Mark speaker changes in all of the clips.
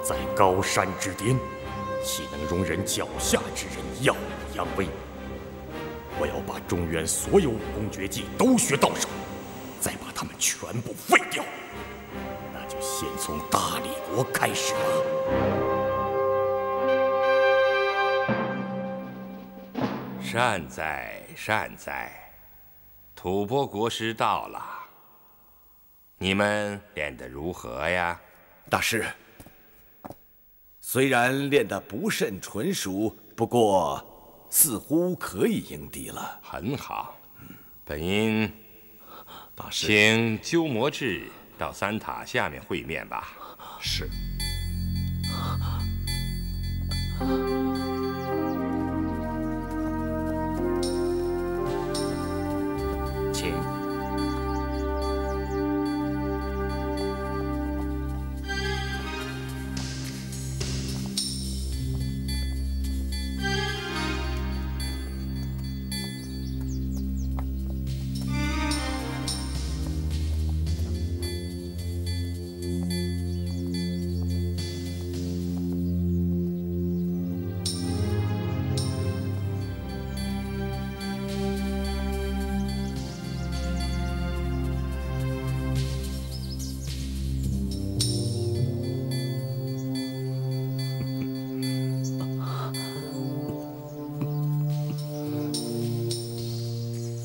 Speaker 1: 在高山之巅，岂能容忍脚下之人耀武扬威？我要把中原所有武功绝技都学到手，再把他们全部废掉。那就先从大理国开始吧。
Speaker 2: 善哉善哉，吐蕃国师到了。你们练得如何呀？
Speaker 3: 大师，虽然练得不甚纯熟，不过似乎可以迎敌了。
Speaker 2: 很好，本因
Speaker 3: 大师，
Speaker 2: 请鸠摩智到三塔下面会面吧。
Speaker 3: 是。
Speaker 1: 请。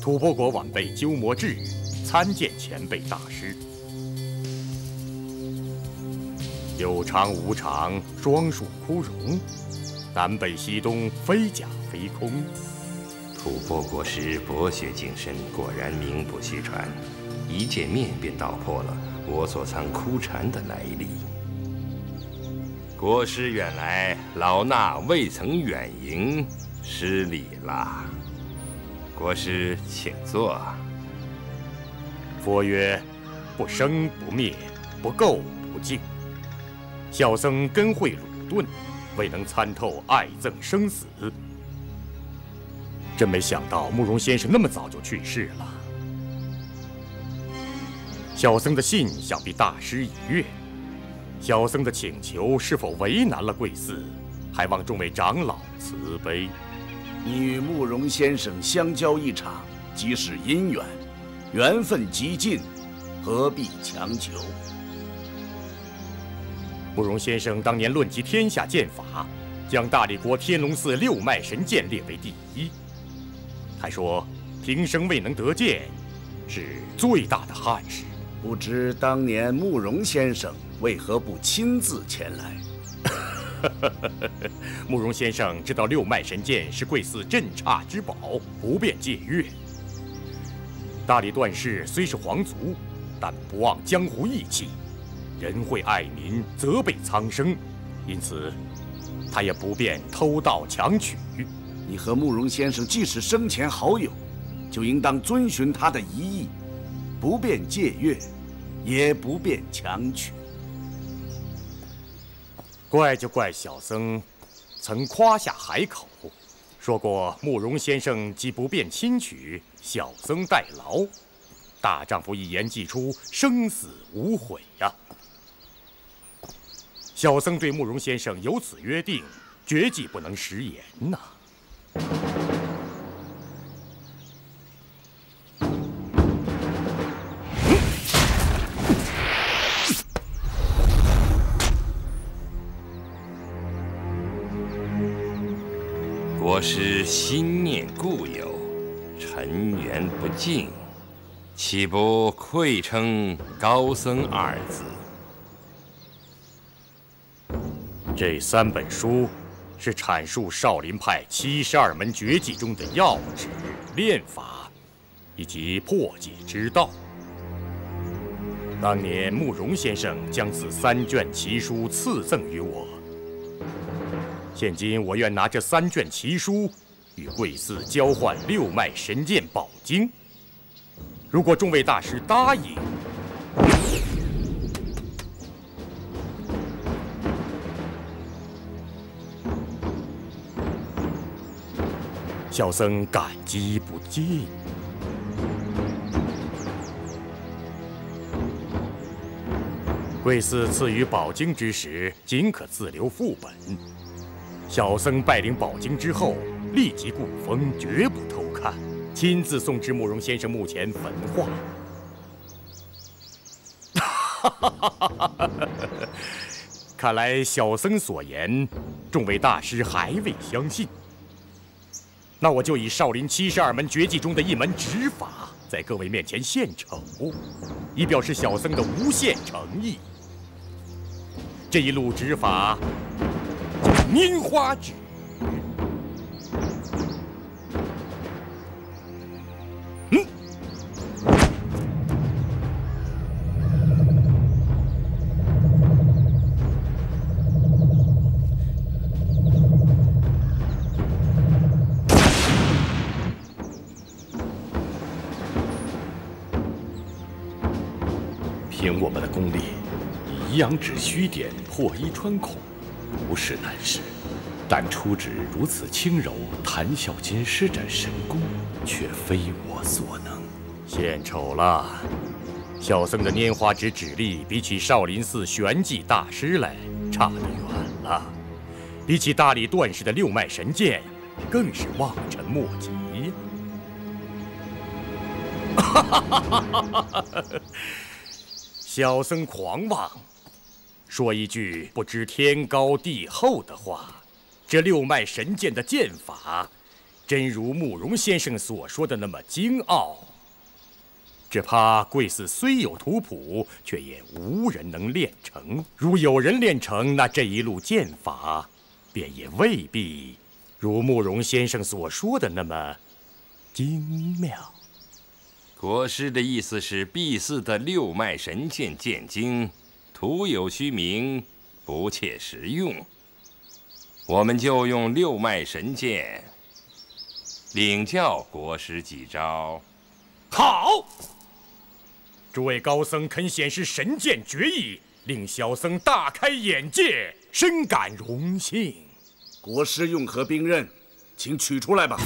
Speaker 1: 吐蕃国晚辈鸠摩智参见前辈大师。有常无常，双树枯荣，南北西东，非假非空。
Speaker 2: 吐蕃国师博学精深，果然名不虚传。一见面便道破了我所藏枯禅的来历。国师远来，老衲未曾远迎，失礼了。国师请坐。
Speaker 1: 佛曰：不生不灭，不垢不净。小僧根会鲁钝，未能参透爱憎生死。真没想到慕容先生那么早就去世了。小僧的信想必大师已阅，小僧的请求是否为难了贵寺？还望众位长老慈悲。
Speaker 3: 你与慕容先生相交一场，即是姻缘，缘分极尽，何必强求？
Speaker 1: 慕容先生当年论及天下剑法，将大理国天龙寺六脉神剑列为第一。还说平生未能得剑，是最大的憾事。
Speaker 3: 不知当年慕容先生为何不亲自前来？
Speaker 1: 慕容先生知道六脉神剑是贵寺镇刹之宝，不便借阅。大理段氏虽是皇族，但不忘江湖义气，仁惠爱民，责备苍生，因此他也不便偷盗强取。
Speaker 3: 你和慕容先生既是生前好友，就应当遵循他的遗意，不便借阅，也不便强取。
Speaker 1: 怪就怪小僧曾夸下海口，说过慕容先生既不便亲取，小僧代劳。大丈夫一言既出，生死无悔呀。小僧对慕容先生有此约定，绝技不能食言呐。
Speaker 2: 国师心念故友，尘缘不尽，岂不愧称高僧二字？
Speaker 1: 这3本书是阐述少林派72门绝技中的要旨、练法以及破解之道。当年慕容先生将此3卷奇书赐赠于我，现今我愿拿这3卷奇书与贵寺交换六脉神剑宝经。如果众位大师答应，小僧感激不尽。贵寺赐予宝经之时，尽可自留副本。小僧拜领宝经之后，立即供封，绝不偷看，亲自送至慕容先生墓前焚化。看来小僧所言，众位大师还未相信。那我就以少林72门绝技中的一门指法，在各位面前献丑，以表示小僧的无限诚意。这一路指法叫拈花指。
Speaker 4: 凭我们的功力，以阳指虚点破衣穿孔，不是难事。但出指如此轻柔，谈笑间施展神功，却非我所能。
Speaker 1: 献丑了！小僧的拈花指指力，比起少林寺玄技大师来，差得远了。比起大理段氏的六脉神剑，更是望尘莫及呀！小僧狂妄，说一句不知天高地厚的话。这六脉神剑的剑法，真如慕容先生所说的那么精奥，只怕贵寺虽有图谱，却也无人能练成。如有人练成，那这一路剑法，便也未必如慕容先生所说的那么精妙。
Speaker 2: 国师的意思是，敝寺的六脉神剑剑经，徒有虚名，不切实用。我们就用六脉神剑领教国师几招。
Speaker 1: 好！诸位高僧肯显示神剑绝艺，令小僧大开眼界，深感荣幸。
Speaker 3: 国师用何兵刃？请取出来吧。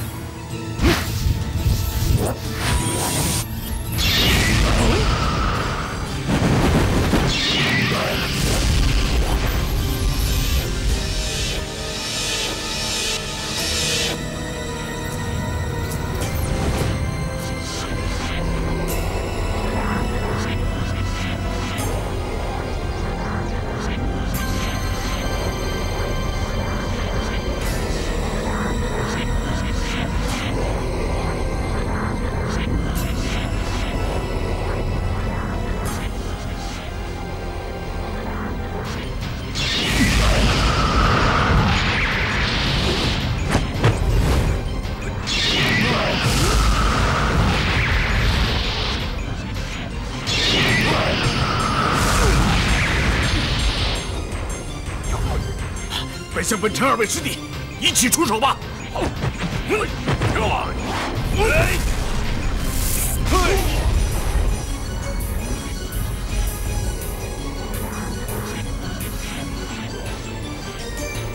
Speaker 3: 本相本承二位师弟，一起出手吧！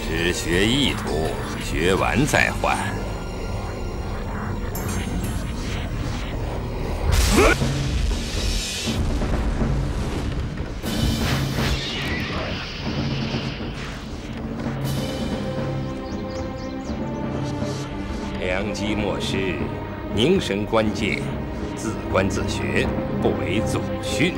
Speaker 2: 只学一图，学完再还。良机莫失，凝神观剑，自观自学，不为祖训。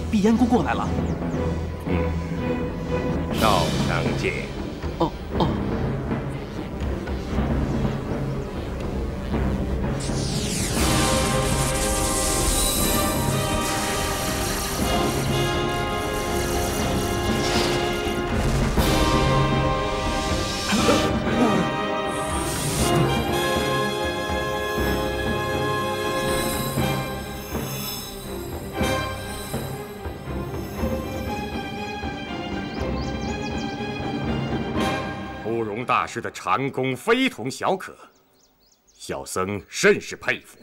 Speaker 5: 碧烟姑过来了。
Speaker 2: 少相见。
Speaker 5: 哦哦。
Speaker 1: 慕容大师的禅功非同小可，小僧甚是佩服。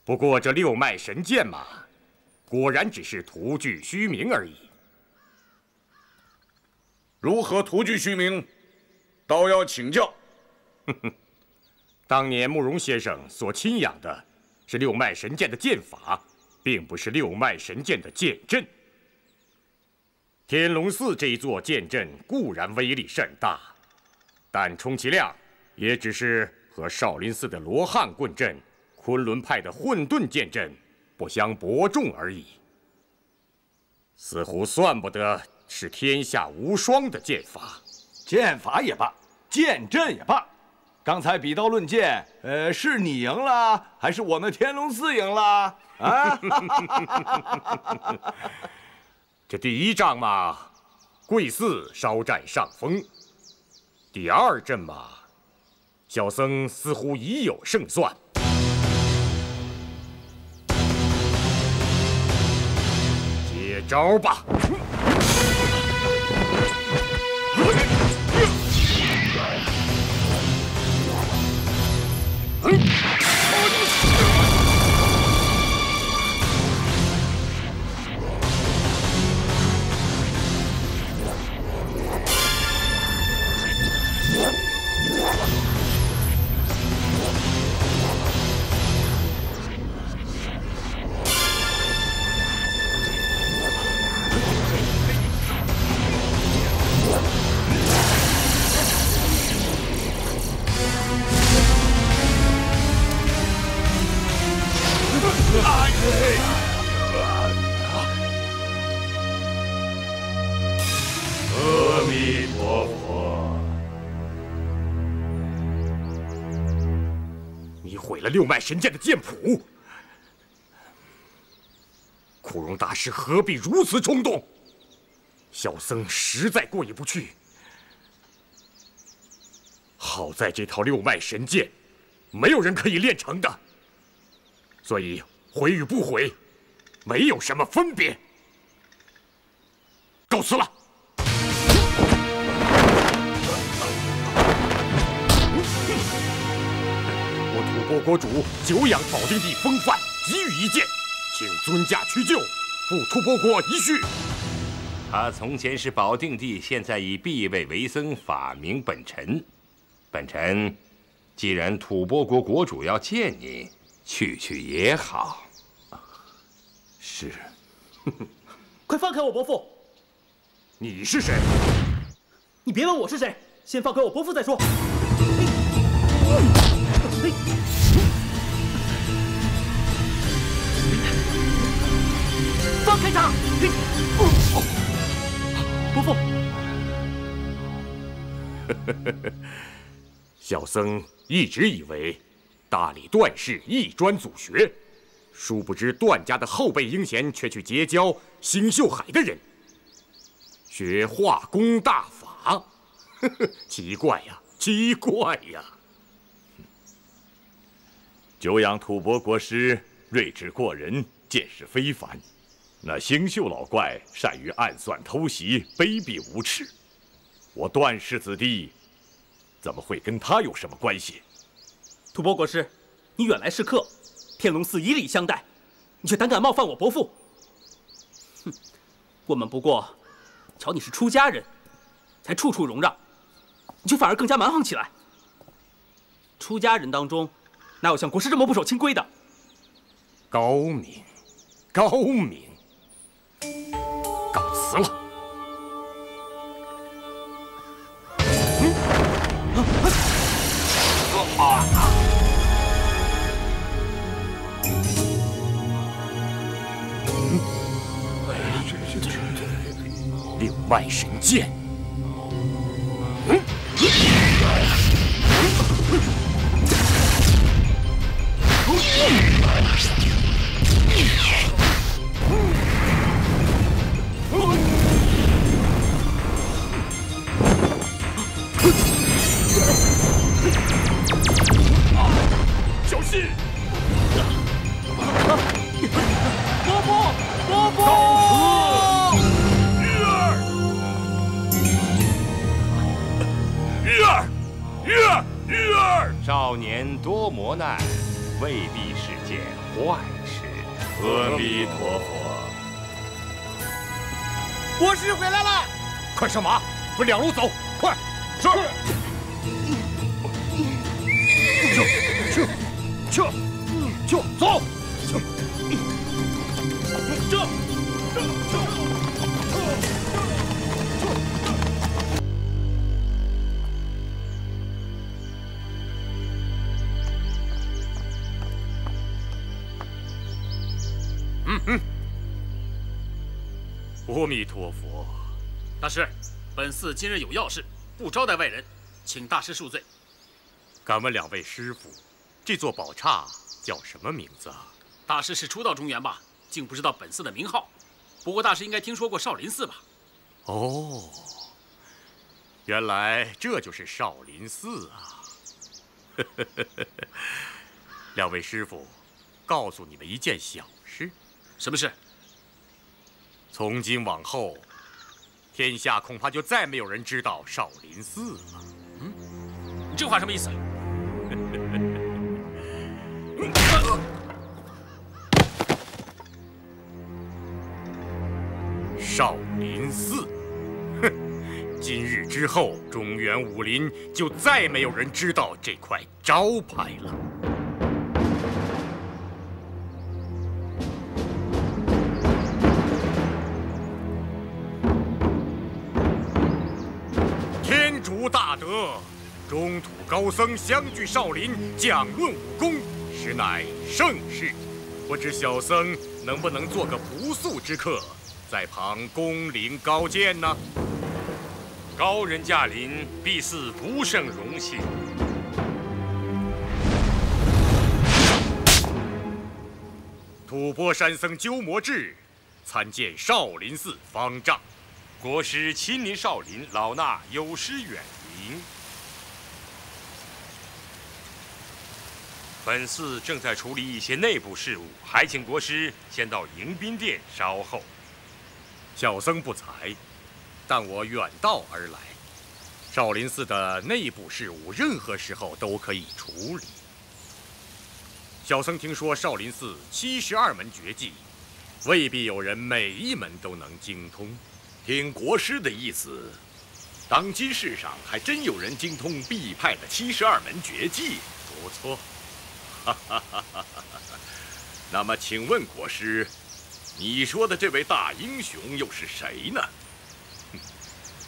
Speaker 1: 不过这六脉神剑嘛，果然只是徒具虚名而已。
Speaker 3: 如何徒具虚名，倒要请教。
Speaker 1: 当年慕容先生所亲仰的是六脉神剑的剑法，并不是六脉神剑的剑阵。天龙寺这一座剑阵固然威力甚大，但充其量也只是和少林寺的罗汉棍阵、昆仑派的混沌剑阵不相伯仲而已，似乎算不得是天下无双的剑法。
Speaker 6: 剑法也罢，剑阵也罢，刚才比刀论剑，是你赢了，还是我们天龙寺赢了？啊！
Speaker 1: 这第一仗嘛，贵寺稍占上风；第二阵嘛，小僧似乎已有胜算。接招吧！
Speaker 4: 阿弥陀佛！
Speaker 1: 你毁了六脉神剑的剑谱，苦容大师何必如此冲动？小僧实在过意不去。好在这套六脉神剑，没有人可以练成的，所以毁与不毁，没有什么分别。告辞了。我土拨国主久仰保定帝风范，急于一见，请尊驾屈就，赴吐蕃国一叙。
Speaker 2: 他从前是保定帝，现在以避位为僧，法名本臣。本臣既然吐蕃国国主要见你，去也好。
Speaker 4: 是。
Speaker 5: 快放开我伯父！
Speaker 1: 你是谁？
Speaker 5: 你别问我是谁，先放开我伯父再说。放开他！伯父。
Speaker 1: 小僧一直以为大理段氏一专祖学，殊不知段家的后辈英贤却去结交星宿海的人，学化工大法。奇怪呀，奇怪呀！
Speaker 4: 久仰吐蕃国师睿智过人，见识非凡。那星宿老怪善于暗算偷袭，卑鄙无耻。我段氏子弟怎么会跟他有什么关系？
Speaker 5: 吐蕃国师，你远来是客，天龙寺以礼相待，你却胆敢冒犯我伯父。哼，我们不过瞧你是出家人，才处处容让，你却反而更加蛮横起来。出家人当中，哪有像国师这么不守清规的？
Speaker 1: 高明，高明。告辞了。六脉神剑。小心！
Speaker 5: 伯父，伯父！
Speaker 2: 少年多磨难，未必是件坏事。
Speaker 4: 阿弥陀佛。
Speaker 7: 国师回来了，
Speaker 1: 快上马，分两路走，快！
Speaker 6: 是。
Speaker 1: 去，走！阿弥陀佛。
Speaker 5: 大师，本寺今日有要事，不招待外人，请大师恕罪。
Speaker 1: 敢问两位师傅，这座宝刹叫什么名字啊？
Speaker 5: 大师是初到中原吧，竟不知道本寺的名号。不过大师应该听说过少林寺吧？
Speaker 1: 哦，原来这就是少林寺啊！两位师傅，告诉你们一件小事。
Speaker 5: 什么事？
Speaker 1: 从今往后，天下恐怕就再没有人知道少林寺了。
Speaker 5: 你这话什么意思？
Speaker 1: 少林寺，哼！今日之后，中原武林就再没有人知道这块招牌了。天竺大德，中土高僧相聚少林，讲论武功，实乃盛事。不知小僧能不能做个不速之客，在旁恭临高见呢？
Speaker 2: 高人驾临，必是不胜荣幸。
Speaker 1: 吐蕃山僧鸠摩智参见少林寺方丈。
Speaker 2: 国师亲临少林，老衲有失远迎。本寺正在处理一些内部事务，还请国师先到迎宾殿稍后。
Speaker 1: 小僧不才，但我远道而来，少林寺的内部事务任何时候都可以处理。小僧听说少林寺72门绝技，未必有人每一门都能精通。
Speaker 4: 听国师的意思，当今世上还真有人精通必派的72门绝技，不错。那么，请问国师，你说的这位大英雄又是谁呢？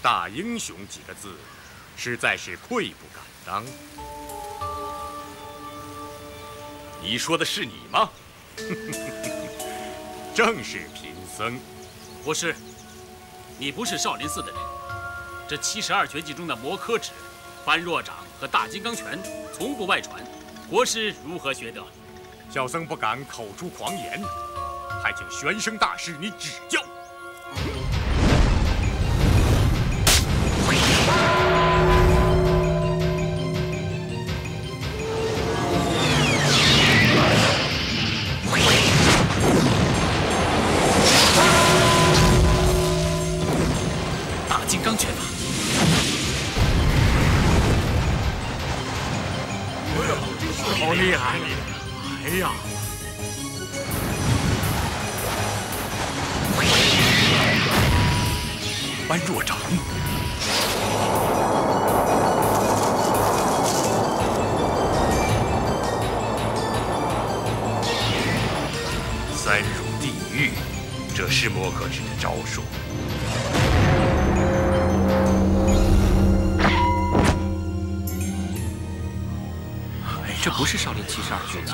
Speaker 1: 大英雄几个字，实在是愧不敢当。
Speaker 4: 你说的是你吗？
Speaker 1: 正是贫僧。
Speaker 5: 国师，你不是少林寺的人。这72绝技中的摩诃指、般若掌和大金刚拳从不外传，国师如何学得？
Speaker 1: 小僧不敢口出狂言，还请玄生大师你指教。
Speaker 5: 大金刚拳法。好厉害！哎呀！
Speaker 4: 般若掌，
Speaker 2: 三入地狱，这是摩诃指的招数。
Speaker 8: 这不是少林72绝技，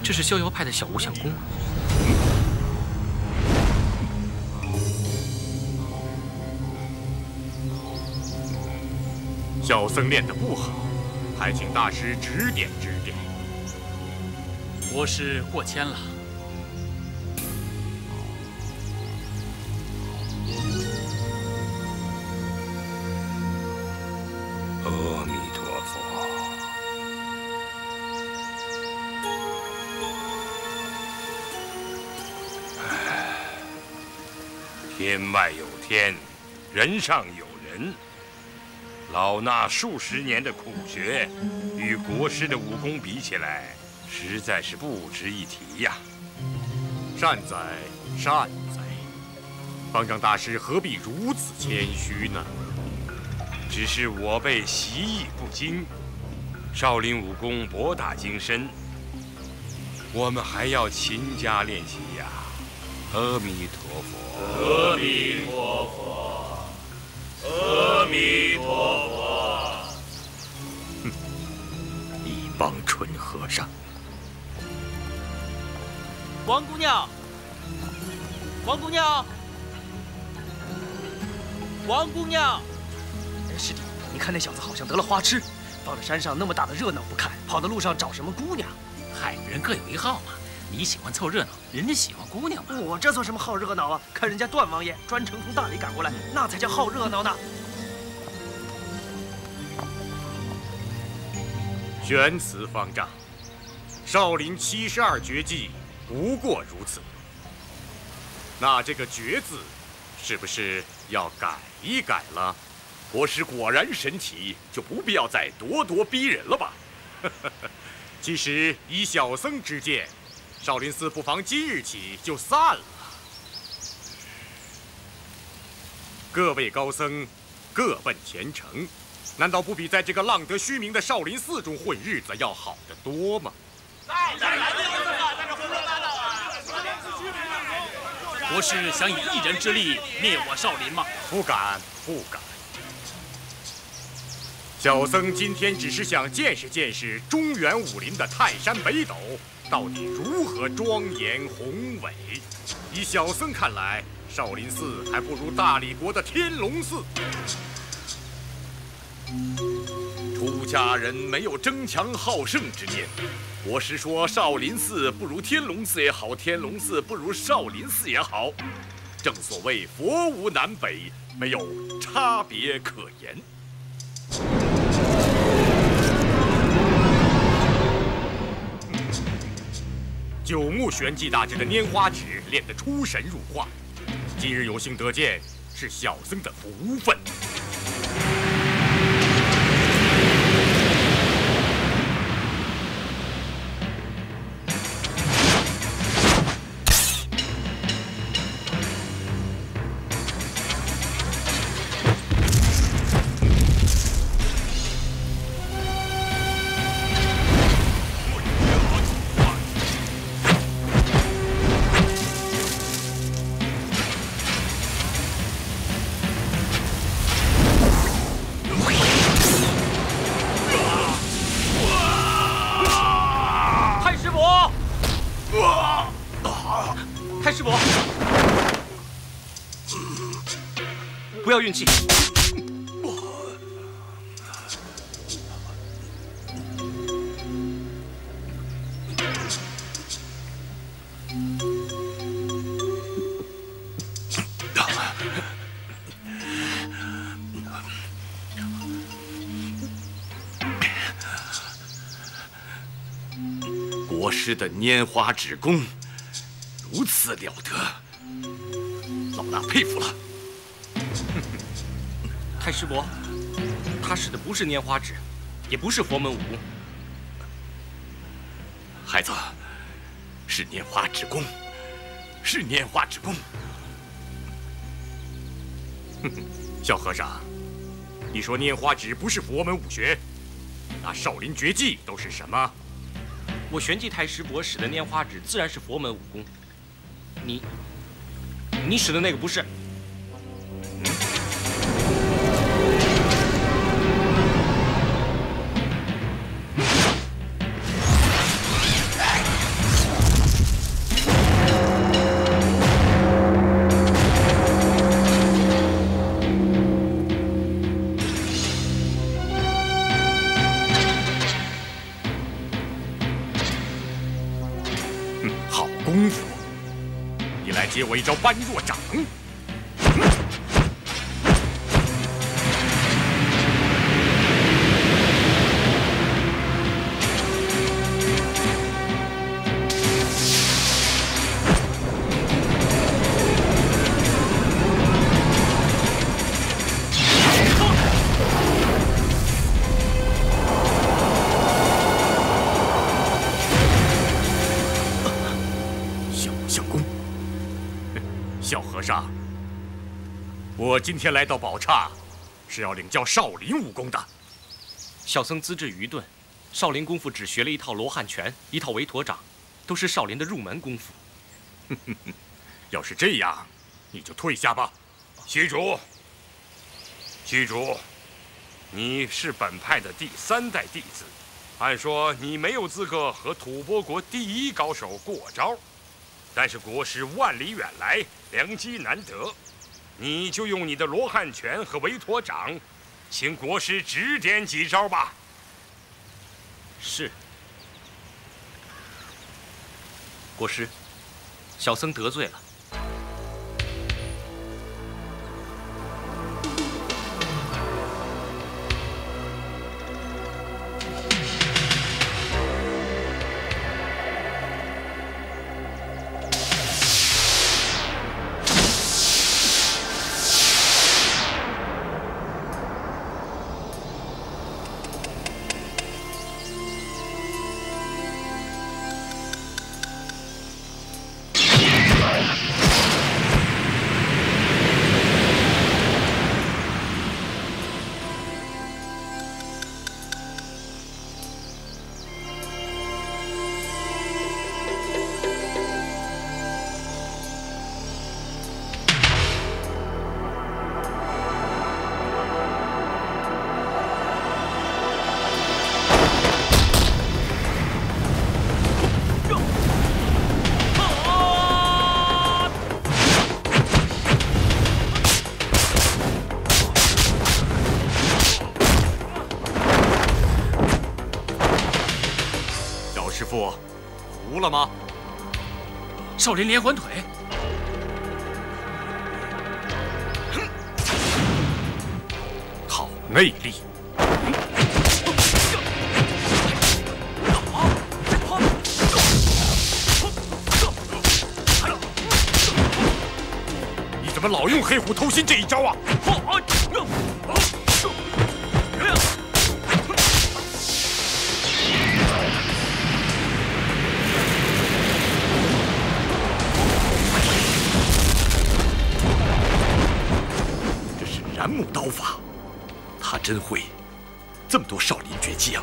Speaker 8: 这是逍遥派的小无相功。
Speaker 1: 小僧练得不好，还请大师指点指点。
Speaker 5: 国师过谦了。
Speaker 2: 阿弥陀佛。天外有天，人上有人。老衲数十年的苦学，与国师的武功比起来，实在是不值一提呀。
Speaker 1: 善哉，善哉。方丈大师何必如此谦虚呢？
Speaker 2: 只是我辈习艺不精，少林武功博大精深，我们还要勤加练习呀。阿弥陀佛，
Speaker 1: 阿弥陀佛，阿弥陀佛。哼，一帮蠢和尚。
Speaker 5: 王姑娘，王姑娘，王姑娘。
Speaker 8: 师弟，你看那小子好像得了花痴，放在山上那么大的热闹不看，跑到路上找什么姑娘？
Speaker 9: 嗨，人各有一好嘛。你喜欢凑热闹，人家喜欢姑娘嘛。
Speaker 8: 我这算什么好热闹啊？看人家段王爷专程从大理赶过来，那才叫好热闹呢。
Speaker 1: 玄慈方丈，少林72绝技不过如此。那这个“绝”字，是不是要改一改了？
Speaker 4: 国师果然神奇，就不必要再咄咄逼人了吧？
Speaker 1: 其实以小僧之见，少林寺不妨今日起就散了。各位高僧各奔前程，难道不比在这个浪得虚名的少林寺中混日子要好得多吗？
Speaker 9: 国师想以一人之力灭我少林吗？
Speaker 1: 不敢，不敢。小僧今天只是想见识见识中原武林的泰山北斗到底如何庄严宏伟。以小僧看来，少林寺还不如大理国的天龙寺。
Speaker 4: 出家人没有争强好胜之念。国师说少林寺不如天龙寺也好，天龙寺不如少林寺也好。正所谓佛无南北，没有差别可言。
Speaker 1: 九牧玄技大师的拈花指练得出神入化，今日有幸得见，是小僧的福分。
Speaker 8: 不要运气。
Speaker 4: 国师的拈花指功如此了得，老衲佩服了。
Speaker 8: 太师伯，他使的不是拈花指，也不是佛门武功。
Speaker 4: 孩子，是拈花指功，是拈花指功。
Speaker 1: 小和尚，你说拈花指不是佛门武学，那少林绝技都是什么？
Speaker 8: 我玄寂太师伯使的拈花指自然是佛门武功，你使的那个不是。
Speaker 1: 好功夫！你来接我一招般若掌。长，我今天来到宝刹，是要领教少林武功的。
Speaker 5: 小僧资质愚钝，少林功夫只学了一套罗汉拳，一套围陀掌，都是少林的入门功夫。
Speaker 1: 要是这样，你就退下吧。
Speaker 2: 虚竹，虚竹，你是本派的第3代弟子，按说你没有资格和吐蕃国第1高手过招，但是国师万里远来，良机难得，你就用你的罗汉拳和围陀掌，请国师指点几招吧。
Speaker 5: 是。国师，小僧得罪了。
Speaker 1: 服了吗？
Speaker 9: 少林连环腿。
Speaker 1: 好内力。你怎么老用黑虎偷心这一招啊？燃木刀法，他真会这么多少林绝技啊！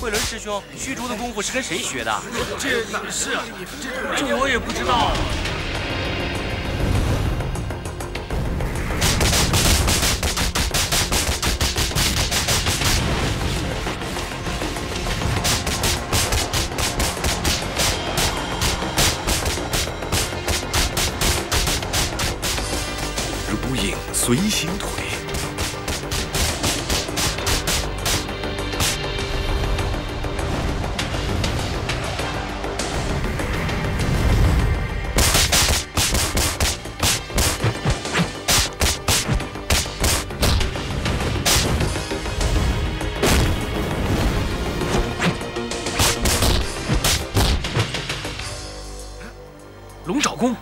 Speaker 5: 慧伦师兄，虚竹的功夫是跟谁学的？
Speaker 9: 这是啊，这我也不知道。
Speaker 1: 如影随形腿。
Speaker 9: 龙爪功，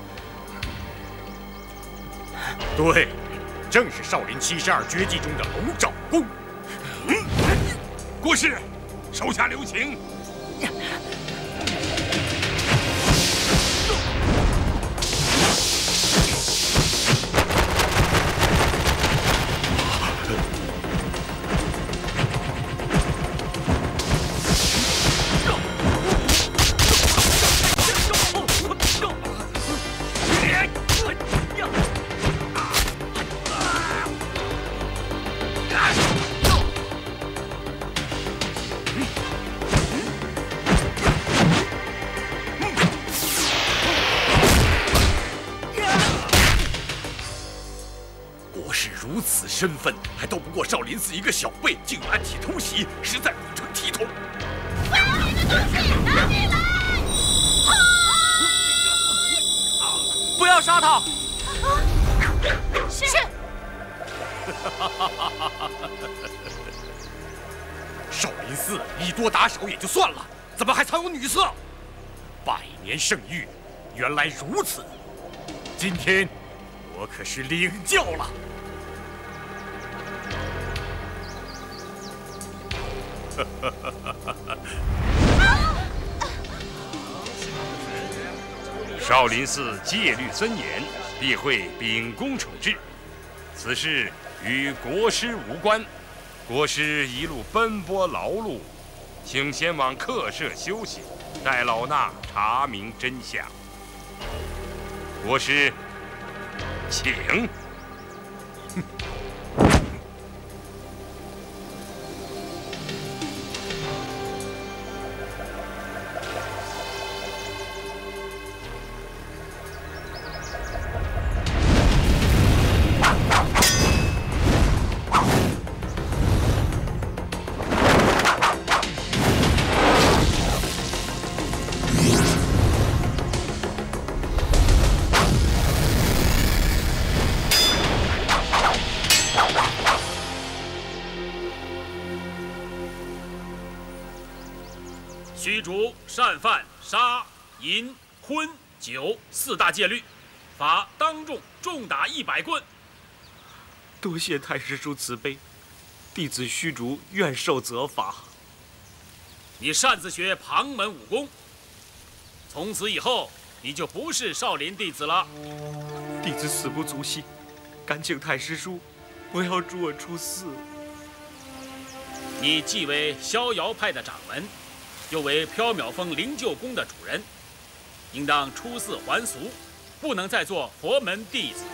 Speaker 1: 对，正是少林72绝技中的龙爪功。
Speaker 2: 国师，手下留情。
Speaker 1: 如此身份，还斗不过少林寺一个小辈，竟暗体偷袭，实在不成体统。
Speaker 10: 把你的东西拿进来！
Speaker 5: 不要杀他！
Speaker 10: 是。
Speaker 1: 少林寺以多打少也就算了，怎么还藏有女色？100年圣域，原来如此。今天我可是领教了。
Speaker 2: 少林寺戒律森严，必会秉公处置。此事与国师无关。国师一路奔波劳碌，请先往客舍休息，待老衲查明真相。国师，请。
Speaker 11: 虚竹擅犯杀、淫、昏、酒4大戒律，罚当众重打100棍。
Speaker 8: 多谢太师叔慈悲，弟子虚竹愿受责罚。
Speaker 11: 你擅自学旁门武功，从此以后你就不是少林弟子了。
Speaker 8: 弟子死不足惜，敢请太师叔不要逐我出寺。
Speaker 11: 你既为逍遥派的掌门，又为缥缈峰灵鹫宫的主人，应当出寺还俗，不能再做佛门弟子。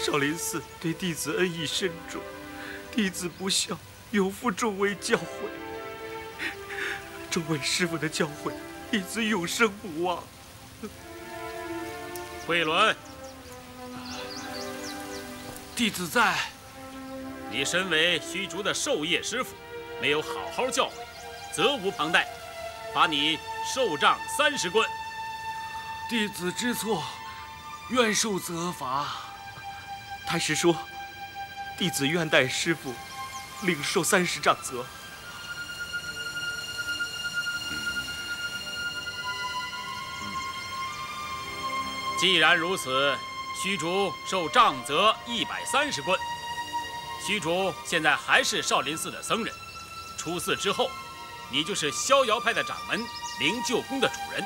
Speaker 8: 少林寺对弟子恩义深重，弟子不孝，有负众位教诲。众位师傅的教诲，弟子永生不忘。
Speaker 11: 慧伦，
Speaker 8: 弟子在。
Speaker 11: 你身为虚竹的授业师傅，没有好好教诲，责无旁贷，罚你受杖30棍。
Speaker 8: 弟子知错，愿受责罚。太师说，弟子愿代师傅领受30杖责。
Speaker 11: 既然如此，虚竹受杖责130棍。虚竹现在还是少林寺的僧人，出寺之后，你就是逍遥派的掌门，灵鹫宫的主人，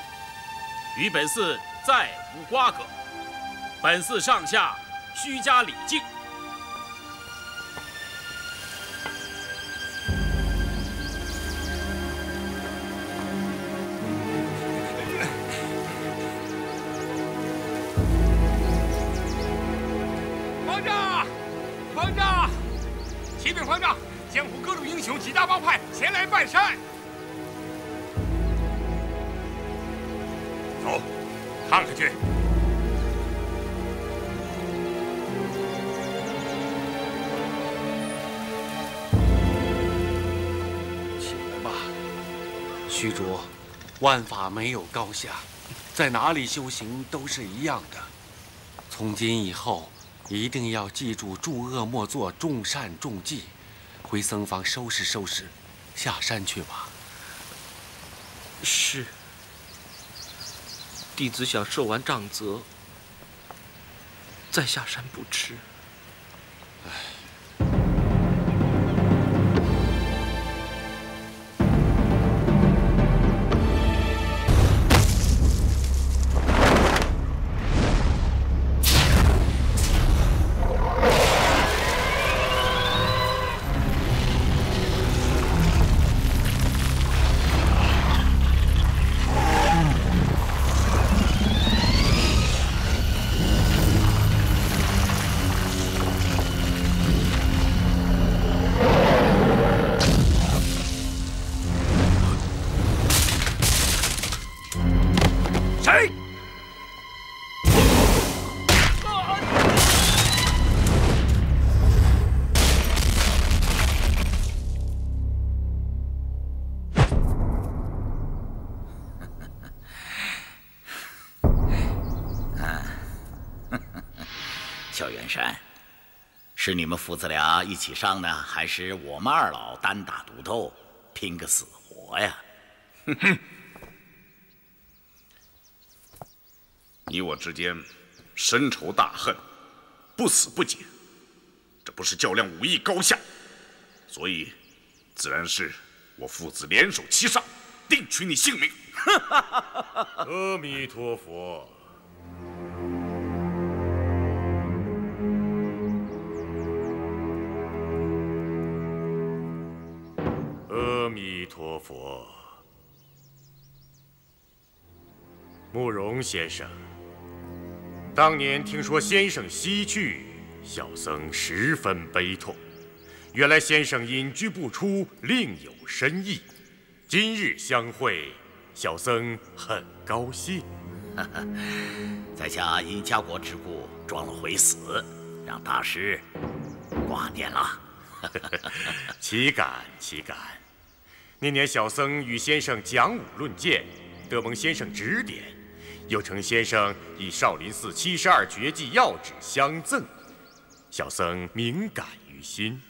Speaker 11: 与本寺再无瓜葛。本寺上下须加礼敬。
Speaker 2: 皇上，皇上，启禀皇上，江湖各路英雄几大帮派前来拜山。走，看看去。
Speaker 12: 起来吧，虚竹，万法没有高下，在哪里修行都是一样的。从今以后，一定要记住诸恶莫作，众善众济。回僧房收拾收拾，下山去吧。
Speaker 8: 是。弟子想受完杖责，再下山不迟。
Speaker 1: 谁？
Speaker 13: 萧元山，是你们父子俩一起上呢，还是我们二老单打独斗？拼个死活呀！
Speaker 3: 哼哼，你我之间深仇大恨，不死不解，这不是较量武艺高下，所以自然是我父子联手齐上，定取你性命。
Speaker 1: 阿弥陀佛。阿弥陀佛。慕容先生，当年听说先生西去，小僧十分悲痛。原来先生隐居不出，另有深意。今日相会，小僧很高兴。
Speaker 13: 在下因家国之故装了回死，让大师挂念了。
Speaker 1: 岂敢岂敢！那年小僧与先生讲武论剑，得蒙先生指点，又承先生以少林寺72绝技要旨相赠，小僧铭感于心。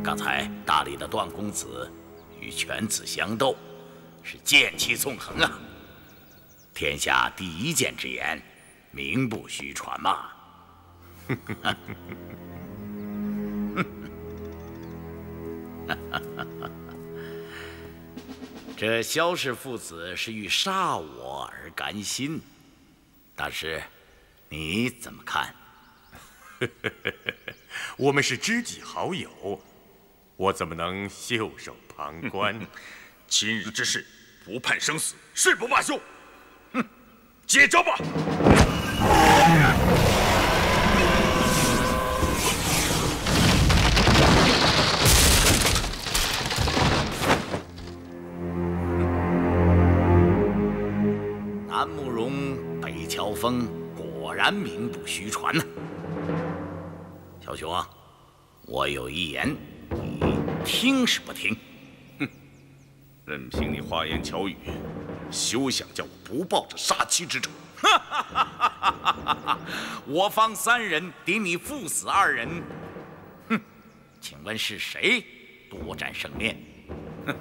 Speaker 13: 刚才大理的段公子与犬子相斗，是剑气纵横啊！天下第一剑之言，名不虚传嘛。这萧氏父子是欲杀我而甘心，大师，你怎么看？
Speaker 1: 我们是知己好友，我怎么能袖手旁观？
Speaker 3: 今日之事，不判生死，誓不罢休。哼，接招吧！
Speaker 13: 南慕容，北乔峰，果然名不虚传呢。小熊啊，我有一言，你听是不听？
Speaker 3: 哼，任凭你花言巧语，休想叫我不报这杀妻之仇！
Speaker 13: 我方3人敌你父子2人，哼，请问是谁多占胜面？
Speaker 3: 哼，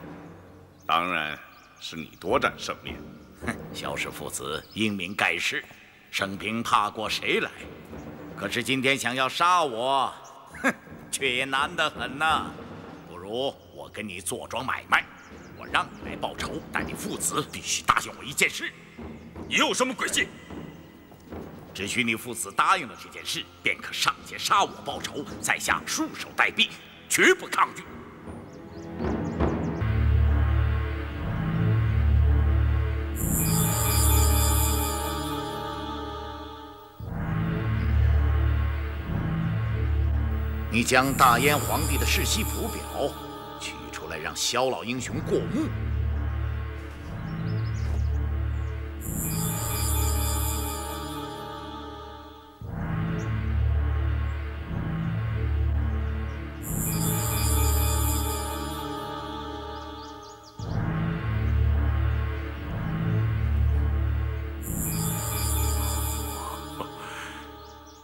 Speaker 3: 当然是你多占胜面。
Speaker 13: 哼，萧氏父子英明盖世，生平怕过谁来？可是今天想要杀我，哼，却也难得很呐。不如我跟你做桩买卖，我让你来报仇，但你父子必须答应我一件事。
Speaker 3: 你有什么诡计？
Speaker 13: 只需你父子答应了这件事，便可上前杀我报仇，在下束手待毙，绝不抗拒。你将大燕皇帝的世袭谱表取出来，让萧老英雄过目。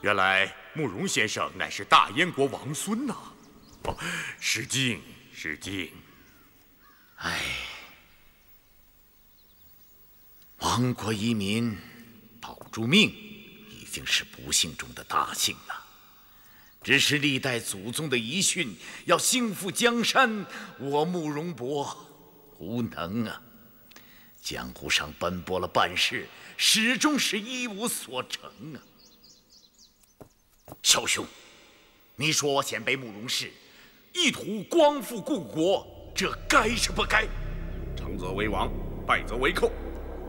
Speaker 1: 原来慕容先生乃是大燕国王孙呐！哦，失敬失敬。
Speaker 13: 唉，亡国遗民，保住命，已经是不幸中的大幸了。只是历代祖宗的遗训，要兴复江山，我慕容博无能啊！江湖上奔波了半世，始终是一无所成啊！萧兄，你说我鲜卑慕容氏，意图光复故国，这该是不该？
Speaker 3: 成则为王，败则为寇，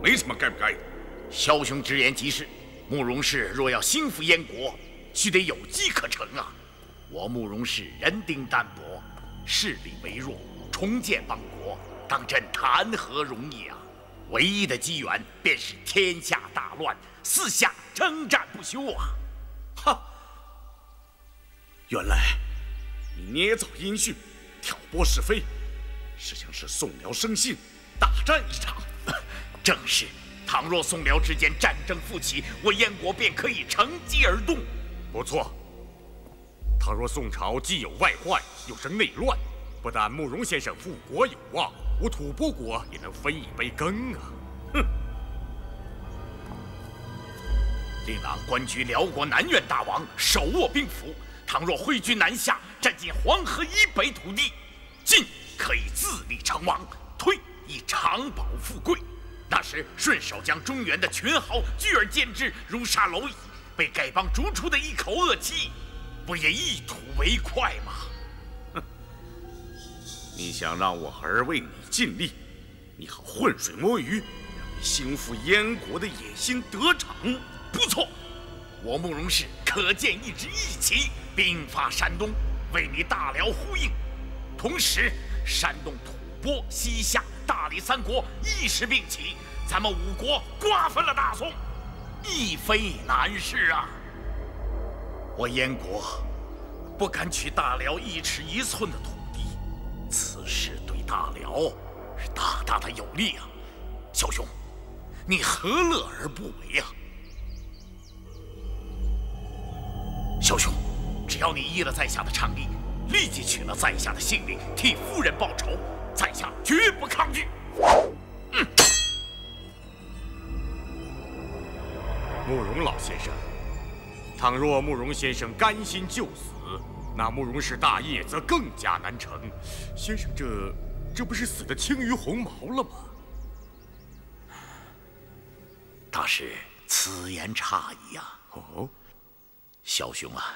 Speaker 3: 没什么该不该的。
Speaker 13: 萧兄直言极是，慕容氏若要兴复燕国，须得有机可乘啊！我慕容氏人丁单薄，势力微弱，重建邦国，当真谈何容易啊！唯一的机缘便是天下大乱，四下征战不休啊！哈！
Speaker 3: 原来你捏造音讯，挑拨是非，是想使宋辽生信，大战一场。
Speaker 13: 正是，倘若宋辽之间战争复起，我燕国便可以乘机而动。
Speaker 1: 不错，倘若宋朝既有外患，又生内乱，不但慕容先生复国有望，我吐蕃国也能分一杯羹啊！哼！
Speaker 13: 令郎官居辽国南院大王，手握兵符。倘若挥军南下，占尽黄河以北土地，进可以自立成王，退以长保富贵。那时顺手将中原的群豪聚而歼之，如杀蝼蚁，被丐帮逐出的一口恶气，不也一吐为快吗？
Speaker 3: 哼！你想让我儿为你尽力，你好浑水摸鱼，让你兴复燕国的野心得逞。
Speaker 13: 不错，我慕容氏可见一支义旗，兵发山东，为你大辽呼应。同时，山东、吐蕃、西夏、大理三国一时并起，咱们五国瓜分了大宋，亦非难事啊！我燕国不敢取大辽1尺1寸的土地，此事对大辽是大大的有利啊！小兄，你何乐而不为啊？小兄，只要你依了在下的倡议，立即取了在下的性命，替夫人报仇，在下绝不抗拒。
Speaker 1: 慕容老先生，倘若慕容先生甘心就死，那慕容氏大业则更加难成。先生这不是死得轻于鸿毛了吗？
Speaker 13: 大师，此言差矣啊！
Speaker 1: 哦。
Speaker 13: 小兄啊，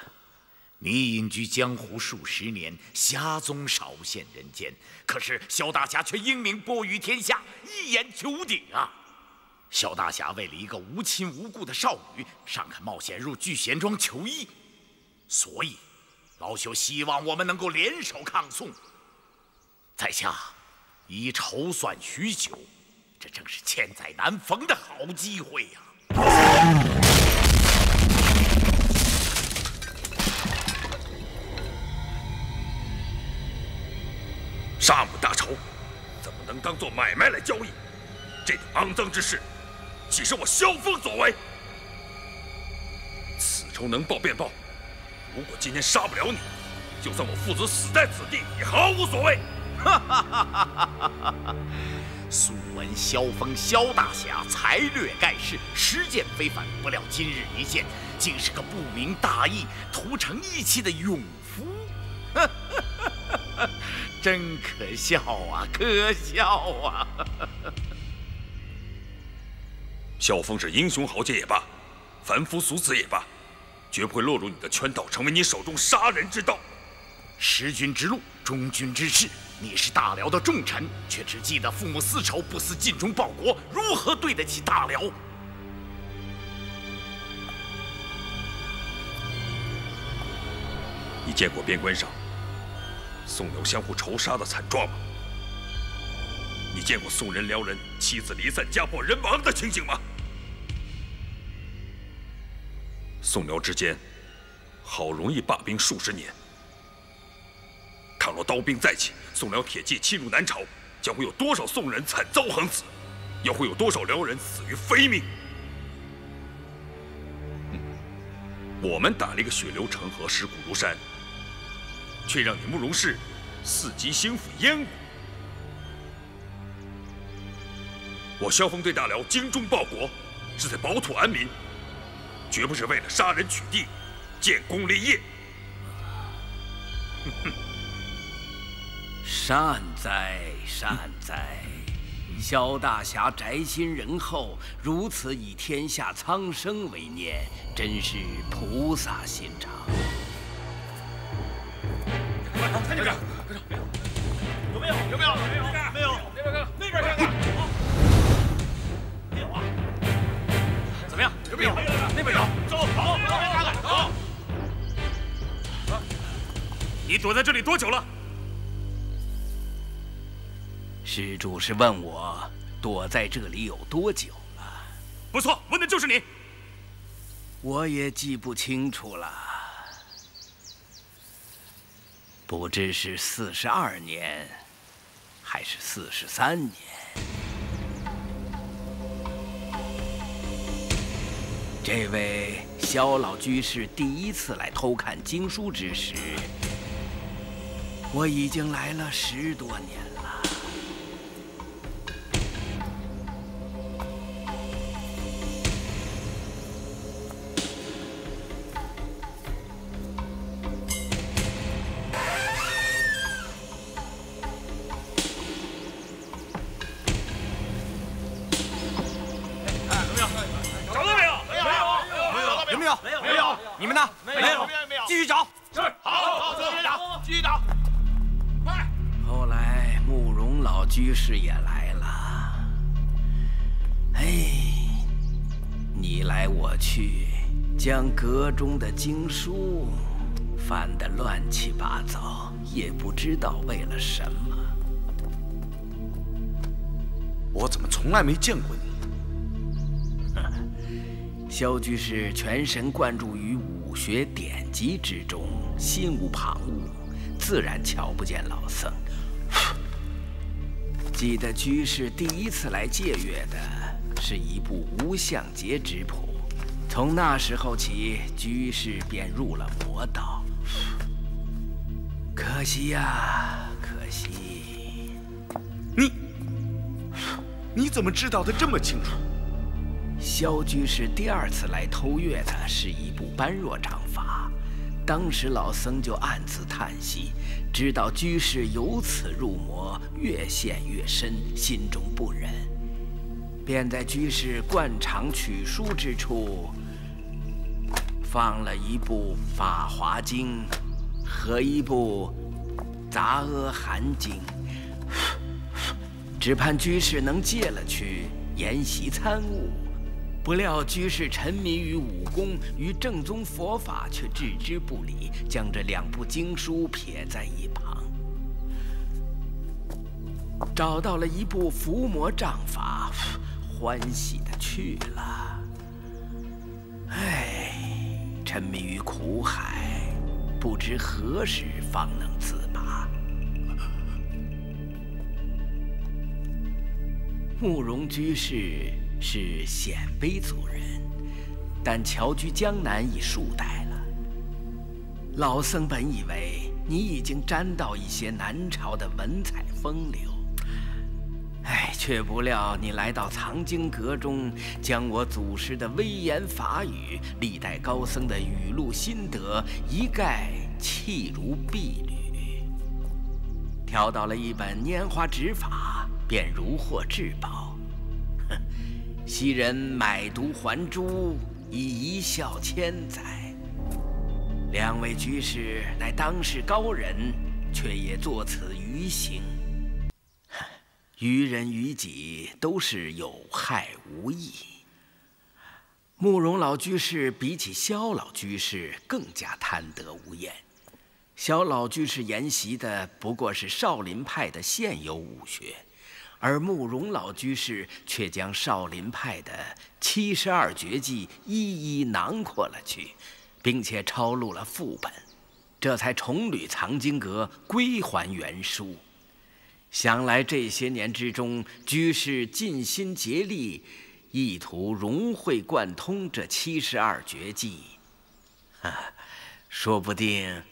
Speaker 13: 你隐居江湖数十年，侠踪少现人间，可是萧大侠却英名播于天下，一言九鼎啊！萧大侠为了一个无亲无故的少女，尚肯冒险入聚贤庄求医，所以老朽希望我们能够联手抗宋。在下已筹算许久，这正是千载难逢的好机会呀！
Speaker 3: 沙姆大仇，怎么能当做买卖来交易？这等肮脏之事，岂是我萧峰所为？此仇能报便报，如果今天杀不了你，就算我父子死在此地，也毫无所谓。
Speaker 13: 素闻萧峰萧大侠才略盖世，实践非凡，不料今日一见，竟是个不明大义、屠城义气的勇夫。真可笑啊，可笑啊！
Speaker 3: 萧峰是英雄豪杰也罢，凡夫俗子也罢，绝不会落入你的圈套，成为你手中杀人之刀。
Speaker 13: 识君之路，忠君之事，你是大辽的重臣，却只记得父母私仇，不思尽忠报国，如何对得起大辽？
Speaker 3: 你见过边关上宋辽相互仇杀的惨状吗？你见过宋人、辽人妻子离散、家破人亡的情景吗？宋辽之间好容易罢兵数十年，倘若刀兵再起，宋辽铁骑侵入南朝，将会有多少宋人惨遭横死，又会有多少辽人死于非命？我们打了一个血流成河、尸骨如山，却让你慕容氏伺机兴复燕国。我萧峰对大辽精忠报国，是在保土安民，绝不是为了杀人取地、建功立业。
Speaker 14: 善哉善哉！萧大侠宅心仁厚，如此以天下苍生为念，真是菩萨心肠。
Speaker 8: 看这边，有没有？有没有？没有。那边看，那边看看。没有啊？怎么样？有没有？那边有。走，跑，那边看看，走。
Speaker 3: 你躲在这里多久了？
Speaker 14: 施主是问我躲在这里有多久了？
Speaker 3: 不错，问的就是你。
Speaker 14: 我也记不清楚了，不知是42年，还是43年。这位萧老居士第一次来偷看经书之时，我已经来了10多年了。
Speaker 8: 找到没有？有没有？没有。你们呢？没有。继续找。是。好，继续找，继续找。快！
Speaker 14: 后来慕容老居士也来了。哎，你来我去，将阁中的经书翻得乱七八糟，也不知道为了什么。
Speaker 3: 我怎么从来没见过你？
Speaker 14: 萧居士全神贯注于武学典籍之中，心无旁骛，自然瞧不见老僧。记得居士第一次来借阅的是一部无相节之谱，从那时候起，居士便入了魔道。可惜呀，可惜。
Speaker 3: 你怎么知道的这么清楚？
Speaker 14: 萧居士第2次来偷阅的是一部般若掌法，当时老僧就暗自叹息，知道居士由此入魔，越陷越深，心中不忍，便在居士惯常取书之处放了一部《法华经》和一部《杂阿含经》，只盼居士能借了去研习参悟。不料居士沉迷于武功，与正宗佛法却置之不理，将这2部经书撇在一旁，找到了一部伏魔杖法，欢喜的去了。唉，沉迷于苦海，不知何时方能自拔。慕容居士是鲜卑族人，但侨居江南已数代了。老僧本以为你已经沾到一些南朝的文采风流，却不料你来到藏经阁中，将我祖师的威严法语、历代高僧的语录心得一概弃如敝履，挑到了一本拈花指法，便如获至宝。昔人买椟还珠，已一笑千载。2位居士乃当世高人，却也作此愚行。于人于己都是有害无益。慕容老居士比起萧老居士更加贪得无厌。萧老居士研习的不过是少林派的现有武学，而慕容老居士却将少林派的72绝技一一囊括了去，并且抄录了副本，这才重履藏经阁，归还原书。想来这些年之中，居士尽心竭力，意图融会贯通这72绝技，说不定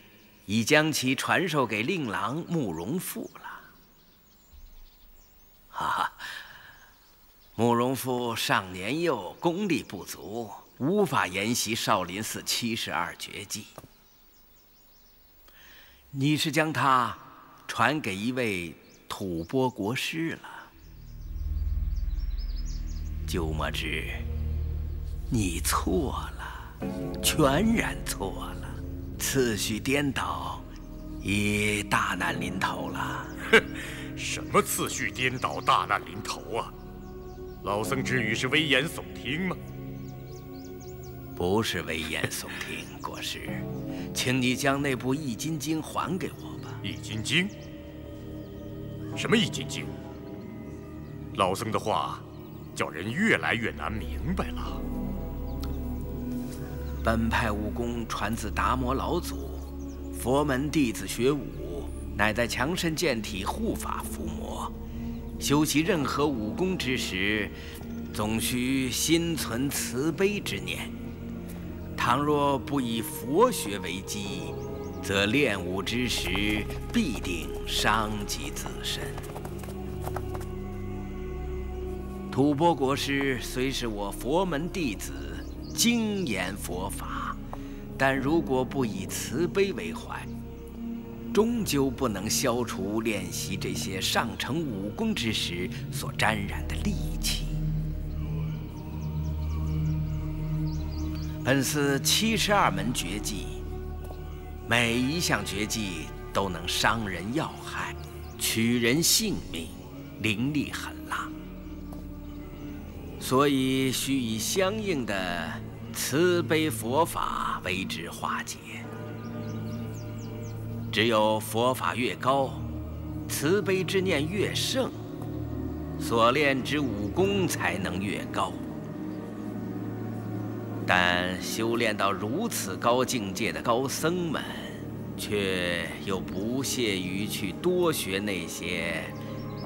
Speaker 14: 已将其传授给令郎慕容复了。慕容复尚年幼，功力不足，无法研习少林寺72绝技。你是将它传给一位吐蕃国师了。鸠摩智，你错了，全然错了，次序颠倒，已大难临头了。
Speaker 1: 哼，什么次序颠倒，大难临头啊？老僧之语是危言耸听吗？
Speaker 14: 不是危言耸听，国师，请你将那部《易筋经》还给我吧。
Speaker 1: 易筋经？什么易筋经？老僧的话，叫人越来越难明白了。
Speaker 14: 本派武功传自达摩老祖，佛门弟子学武，乃在强身健体、护法伏魔。修习任何武功之时，总需心存慈悲之念。倘若不以佛学为基，则练武之时必定伤及自身。吐蕃国师虽是我佛门弟子，精研佛法，但如果不以慈悲为怀，终究不能消除练习这些上乘武功之时所沾染的戾气。本寺72门绝技，每一项绝技都能伤人要害，取人性命，凌厉狠辣，所以需以相应的慈悲佛法为之化解。只有佛法越高，慈悲之念越盛，所练之武功才能越高。但修炼到如此高境界的高僧们，却又不屑于去多学那些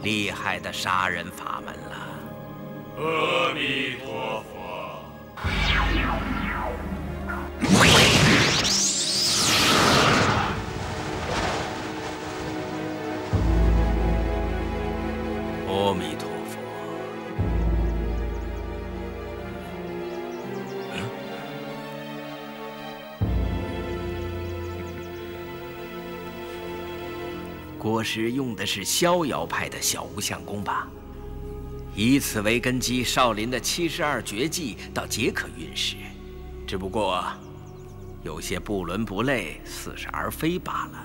Speaker 14: 厉害的杀人法门了。
Speaker 8: 阿弥陀佛。
Speaker 14: 阿弥陀佛。国师用的是逍遥派的小无相功吧？以此为根基，少林的72绝技倒皆可运使，只不过有些不伦不类，似是而非罢了。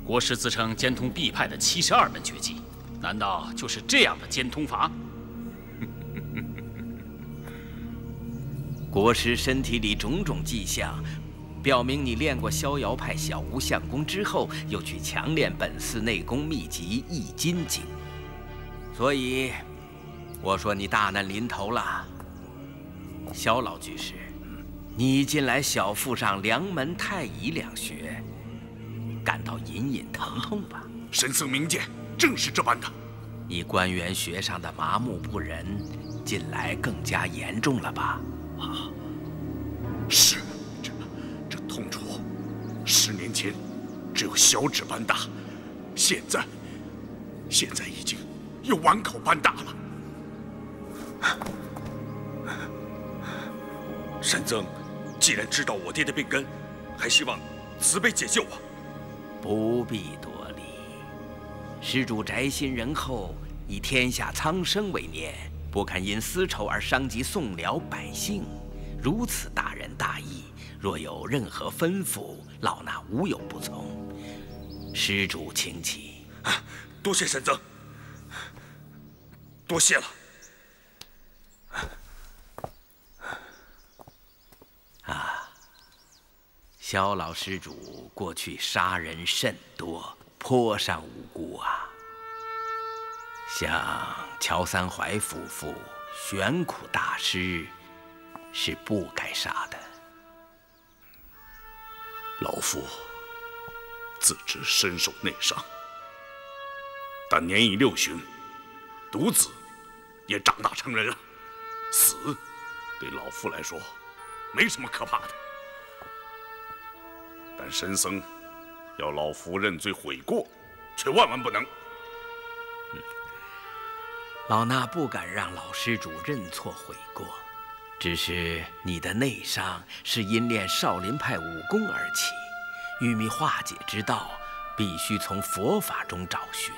Speaker 11: 国师自称兼通毕派的72门绝技，难道就是这样的兼通法？
Speaker 14: 国师身体里种种迹象，表明你练过逍遥派小无相功之后，又去强练本寺内功秘籍《易筋经》，所以我说你大难临头了。萧老居士，你近来小腹上梁门、太乙两穴，感到隐隐疼痛吧？
Speaker 3: 神僧明鉴，正是这般的。
Speaker 14: 你关元穴上的麻木不仁，近来更加严重了吧？
Speaker 3: 啊，是。这痛楚，10年前只有小指般大，现在已经有碗口般大了。
Speaker 8: 神僧，既然知道我爹的病根，还希望慈悲解救我。
Speaker 14: 不必多礼。施主宅心仁厚，以天下苍生为念，不肯因私仇而伤及宋辽百姓，如此大仁大义。若有任何吩咐，老衲无有不从。施主请起。
Speaker 8: 多谢神僧，多谢了。
Speaker 14: 啊，萧老施主过去杀人甚多，颇伤无辜啊。像乔三槐夫妇、玄苦大师，是不该杀的。
Speaker 3: 老夫自知身受内伤，但年已6旬，独子也长大成人了，死对老夫来说没什么可怕的。但神僧要老夫认罪悔过，却万万不能。
Speaker 14: 老衲不敢让老施主认错悔过。只是你的内伤是因练少林派武功而起，欲觅化解之道，必须从佛法中找寻。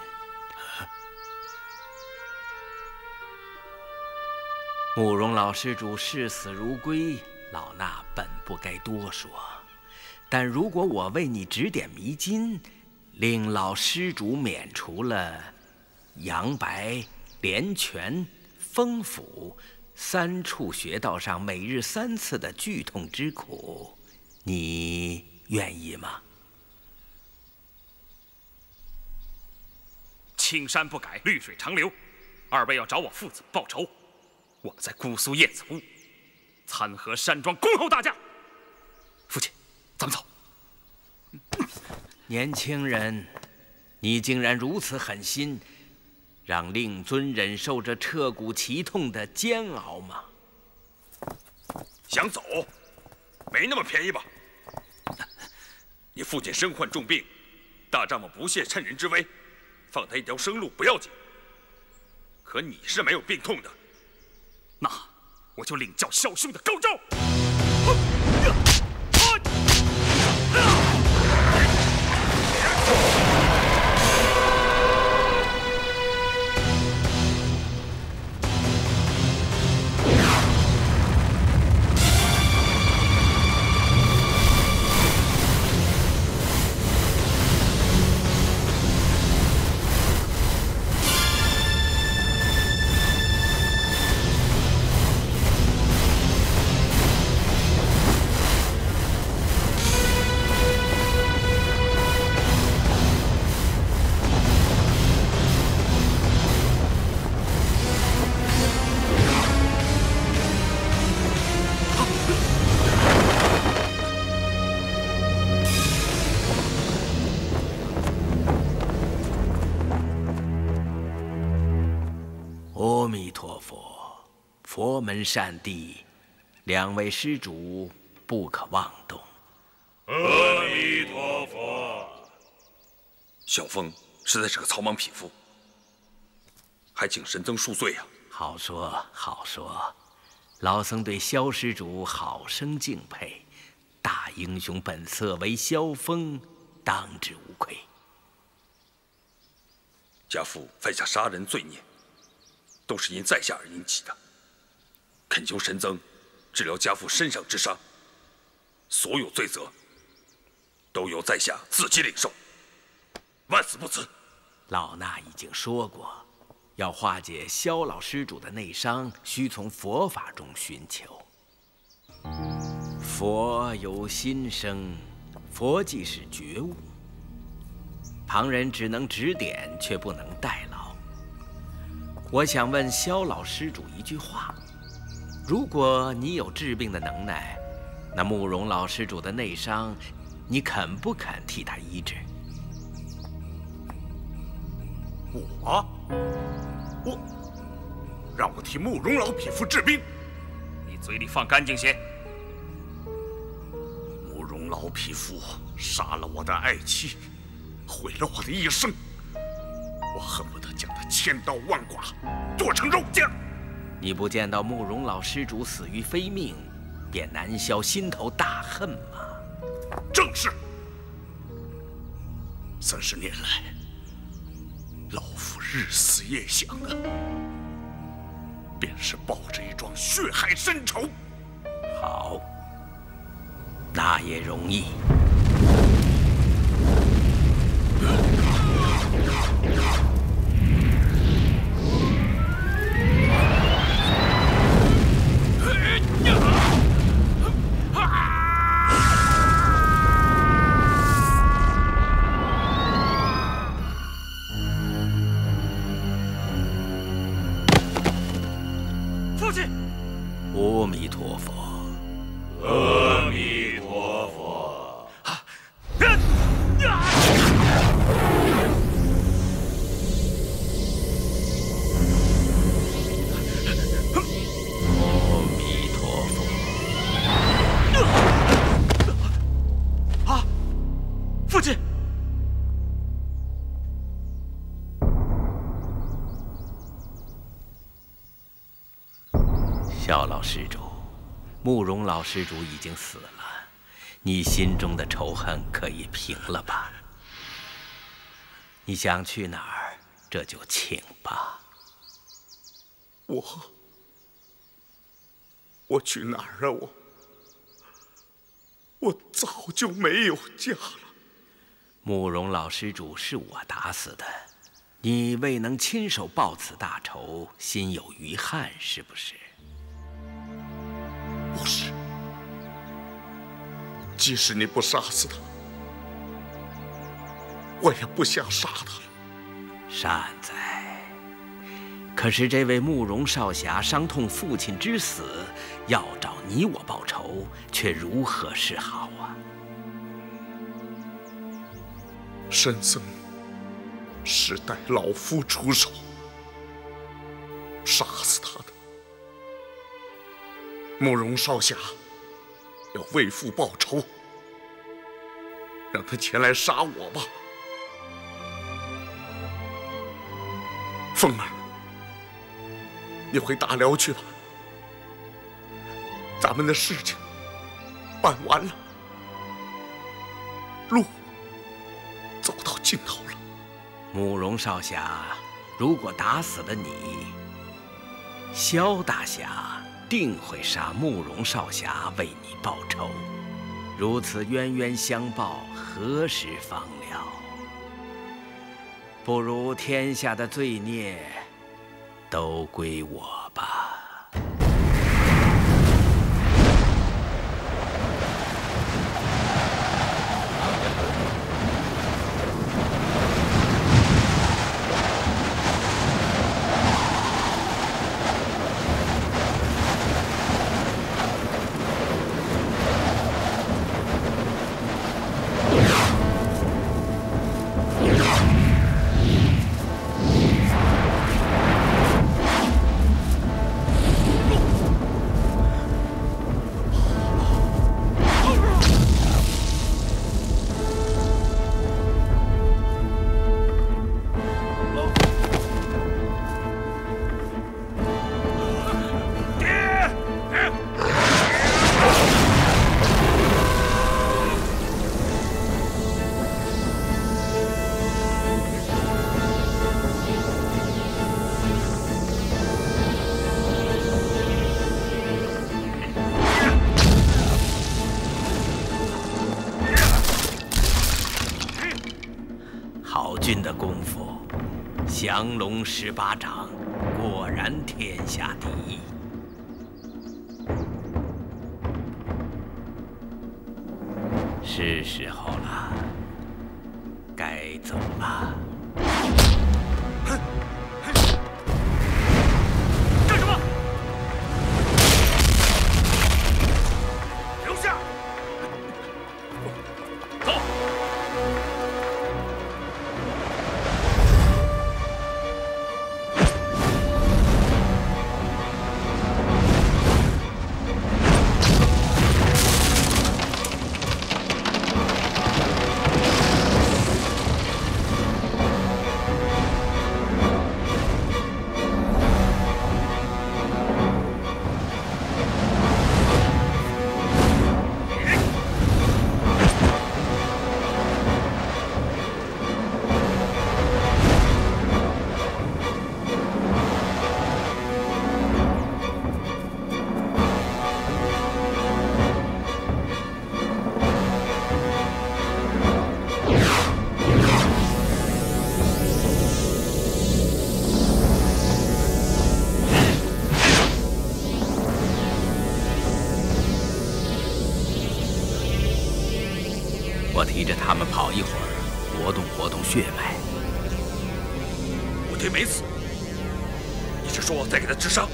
Speaker 14: 慕容老施主视死如归，老衲本不该多说。但如果我为你指点迷津，令老施主免除了杨白、连拳、风府3处穴道上每日3次的剧痛之苦，你愿意吗？
Speaker 11: 青山不改，绿水长流。2位要找我父子报仇，我们在姑苏燕子坞参合山庄恭候大驾。父亲，咱们走。
Speaker 14: 年轻人，你竟然如此狠心，让令尊忍受着彻骨奇痛的煎熬吗？
Speaker 8: 想走，
Speaker 15: 没那么便宜吧？你父亲身患重病，大丈夫不屑趁人之危，放他一条生路不要紧。可你是没有病痛的，
Speaker 8: 那我就领教小兄的高招。
Speaker 14: 阿弥陀佛，佛门善地，两位施主不可妄动。
Speaker 15: 阿弥陀佛。小凤实在是个草莽匹夫，还请神僧恕罪啊！
Speaker 14: 好说好说，老僧对萧施主好生敬佩，大英雄本色为萧峰，当之无愧。
Speaker 15: 家父犯下杀人罪孽，都是因在下而引起的。恳求神僧治疗家父身上之伤，所有罪责都由在下自己领受，万死不辞。
Speaker 14: 老衲已经说过，要化解萧老施主的内伤，需从佛法中寻求。佛由心生，佛即是觉悟。旁人只能指点，却不能代劳。我想问萧老施主一句话：如果你有治病的能耐，那慕容老施主的内伤，你肯不肯替他医治？
Speaker 3: 我让我替慕容老匹夫治病，
Speaker 8: 你嘴里放干净些。
Speaker 3: 慕容老匹夫杀了我的爱妻，毁了我的一生，我恨不得将他千刀万剐，剁成肉酱。
Speaker 14: 你不见到慕容老施主死于非命，便难消心头大恨吗？
Speaker 3: 正是。30年来，老夫日思夜想的，便是报这一桩血海深仇。
Speaker 14: 好，那也容易。
Speaker 8: 父亲，
Speaker 14: 阿弥陀佛，
Speaker 15: 阿弥陀佛。
Speaker 14: 阿弥陀佛。
Speaker 8: 啊，父亲！
Speaker 14: 萧老施主，慕容老施主已经死了，你心中的仇恨可以平了吧？你想去哪儿，这就请吧。
Speaker 3: 我去哪儿啊？我早就没有家了。
Speaker 14: 慕容老施主是我打死的，你未能亲手报此大仇，心有余憾，是不是？
Speaker 3: 不是，即使你不杀死他，我也不想杀他了。
Speaker 14: 善哉。可是这位慕容少侠伤痛父亲之死，要找你我报仇，却如何是好啊？
Speaker 3: 神僧是代老夫出手杀死他的。慕容少侠要为父报仇，让他前来杀我吧。凤儿，你回大辽去吧，咱们的事情办完了，路走到尽头了。
Speaker 14: 慕容少侠，如果打死了你，萧大侠定会杀慕容少侠为你报仇。如此冤冤相报，何时方了？不如天下的罪孽都归我吧。君的功夫，降龙18掌，果然天下第一。是时候了，该走了。
Speaker 8: 干什么？留下！走。
Speaker 14: 我提着他们跑一会儿，活动活动血脉。
Speaker 15: 我爹没死，你是说再给他治伤？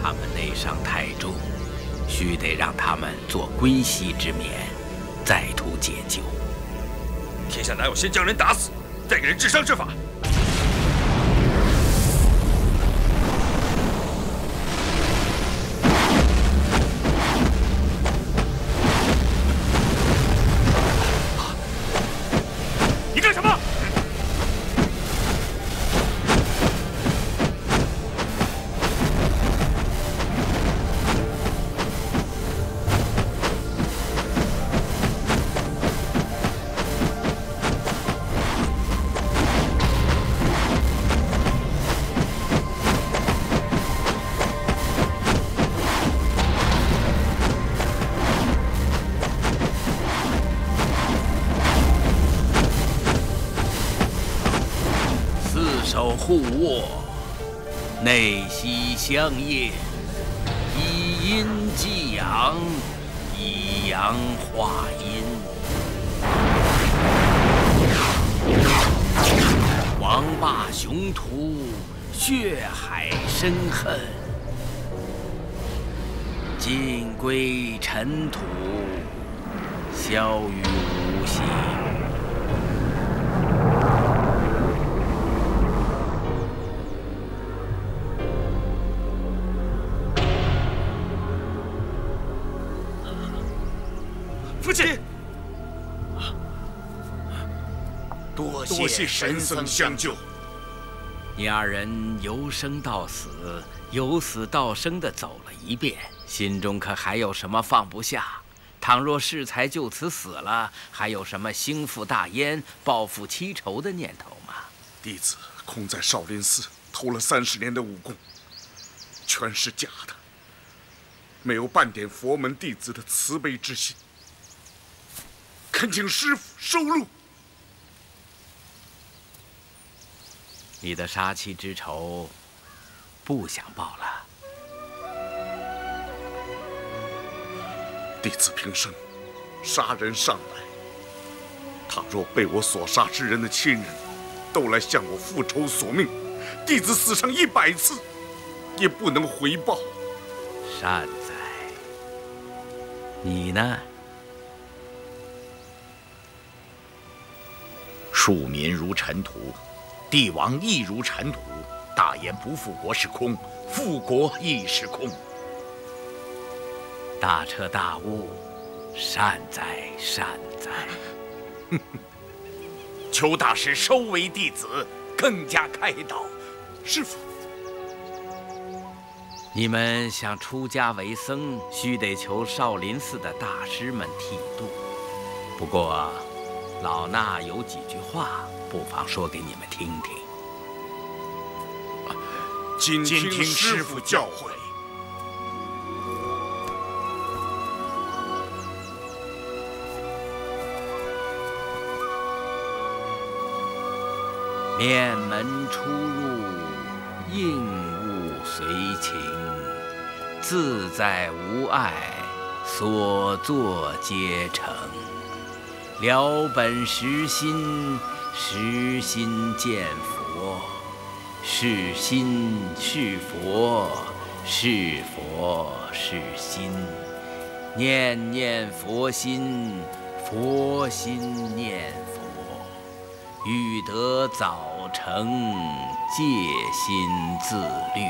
Speaker 14: 他们内伤太重，须得让他们做归西之眠，再图解救。
Speaker 15: 天下哪有先将人打死，再给人治伤之法？
Speaker 14: 手互握，内息相应，以阴济阳，以阳化阴。王霸雄图，血海深恨，尽归尘土，消于无形。
Speaker 3: 起。
Speaker 13: 多
Speaker 3: 谢神僧相救。
Speaker 14: 你二人由生到死，由死到生的走了一遍，心中可还有什么放不下？倘若适才就此死了，还有什么兴复大燕、报复七仇的念头吗？
Speaker 3: 弟子空在少林寺偷了30年的武功，全是假的，没有半点佛门弟子的慈悲之心，恳请师父收录。
Speaker 14: 你的杀妻之仇，不想报了？
Speaker 3: 弟子平生杀人尚来，倘若被我所杀之人的亲人都来向我复仇索命，弟子死上100次，也不能回报。
Speaker 14: 善哉。你呢？
Speaker 13: 庶民如尘土，帝王亦如尘土。大言不复国是空，复国亦是空。
Speaker 14: 大彻大悟，善哉善哉。
Speaker 13: 求大师收为弟子，更加开导。
Speaker 3: 师父，
Speaker 14: 你们想出家为僧，须得求少林寺的大师们剃度。不过，老衲有几句话，不妨说给你们听听。
Speaker 3: 谨听师父教诲。
Speaker 14: 面门出入，应物随情，自在无碍，所作皆成。了本实心，实心见佛，是心是佛，是佛是心。念念佛心，佛心念佛。欲得早成，戒心自律，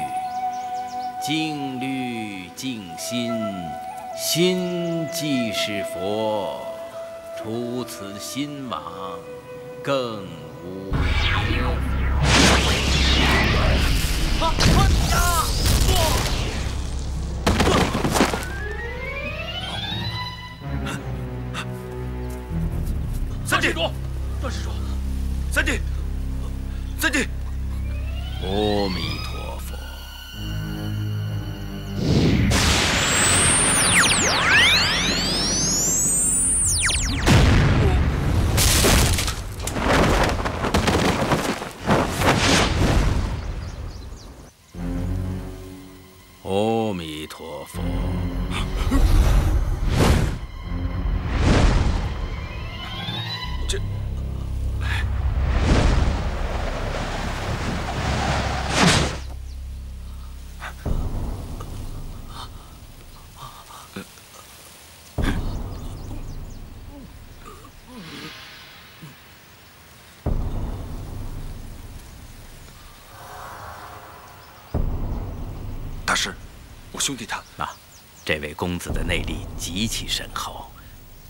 Speaker 14: 静虑静心，心即是佛。除此心王，更无别。
Speaker 15: 三弟，段施主。三弟，三弟，
Speaker 14: 阿弥陀佛。阿弥陀佛。
Speaker 15: 大师，我兄弟他
Speaker 14: 这位公子的内力极其深厚，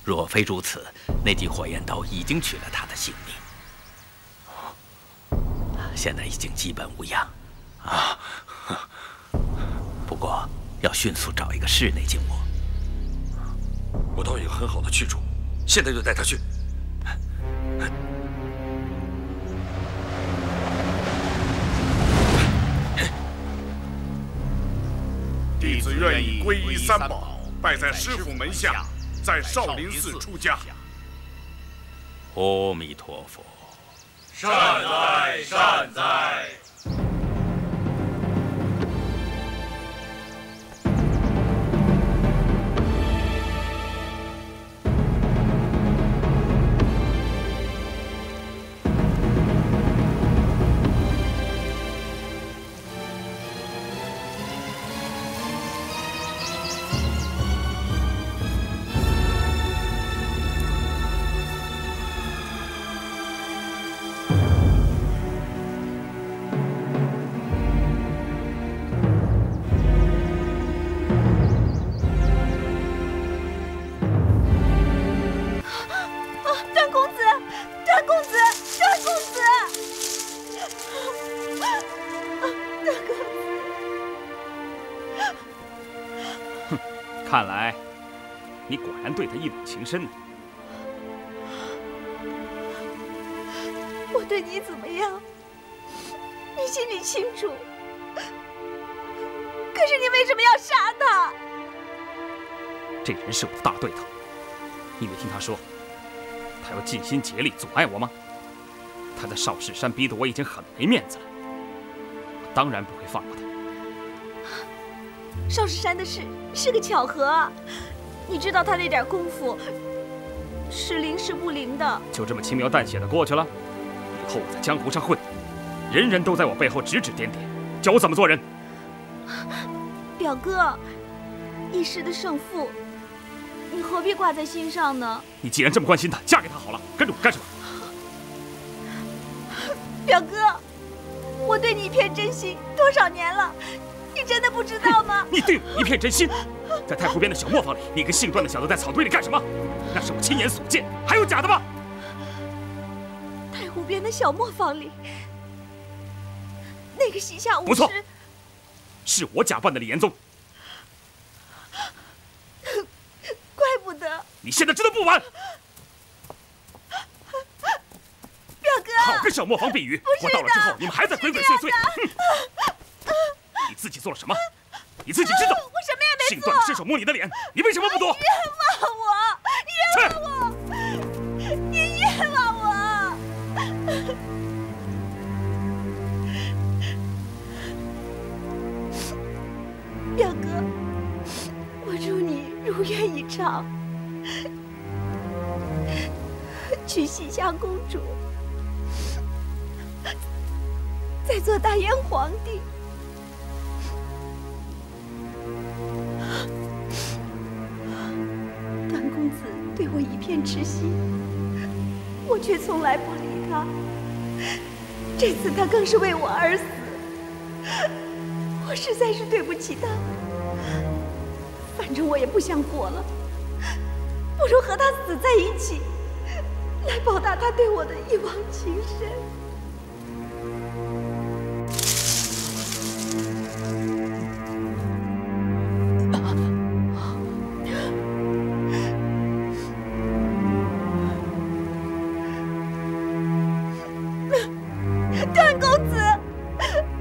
Speaker 14: 若非如此，那记火焰刀已经取了他的性命。现在已经基本无恙啊！不过要迅速找一个室内静卧。
Speaker 15: 我倒有很好的去处，现在就带他去。
Speaker 3: 弟子愿意皈依三宝，拜在师父门下，在少林寺出家。
Speaker 14: 阿弥陀佛。
Speaker 8: 善哉善哉。
Speaker 5: 看来你果然对他一往情深呢。
Speaker 10: 我对你怎么样，你心里清楚。可是你为什么要杀他？
Speaker 5: 这人是我的大对头，你没听他说，他要尽心竭力阻碍我吗？他在少室山逼得我已经很没面子了，我当然不会放过他。
Speaker 10: 少室山的事是个巧合啊，你知道他那点功夫是灵是不灵的，
Speaker 5: 就这么轻描淡写的过去了？以后我在江湖上混，人人都在我背后指指点点，教我怎么做人。
Speaker 10: 表哥，一时的胜负，你何必挂在心上呢？
Speaker 5: 你既然这么关心他，嫁给他好了，跟着我干什么？
Speaker 10: 表哥，我对你一片真心多少年了，你真的不知道吗？
Speaker 5: 你对我一片真心，在太湖边的小磨坊里，你一个姓段的小子在草堆里干什么？那是我亲眼所见，还有假的吗？
Speaker 10: 太湖边的小磨坊里，那个西夏武士，
Speaker 5: 不错，是我假扮的李延宗。
Speaker 10: 怪不得
Speaker 5: 你现在知道不晚。
Speaker 10: 表哥，
Speaker 5: 好个小磨坊比喻！我到了之后，你们还在鬼鬼祟祟。你自己做了什么？你自己知道。
Speaker 10: 我什么也没做。
Speaker 5: 姓段的伸手摸你的脸，你为什么不躲？
Speaker 10: 冤枉我！你冤枉我！表哥，我祝你如愿以偿，娶西夏公主，再做大燕皇帝。段公子对我一片痴心，我却从来不理他。这次他更是为我而死，我实在是对不起他。反正我也不想活了，不如和他死在一起，来报答他对我的一往情深。段公子，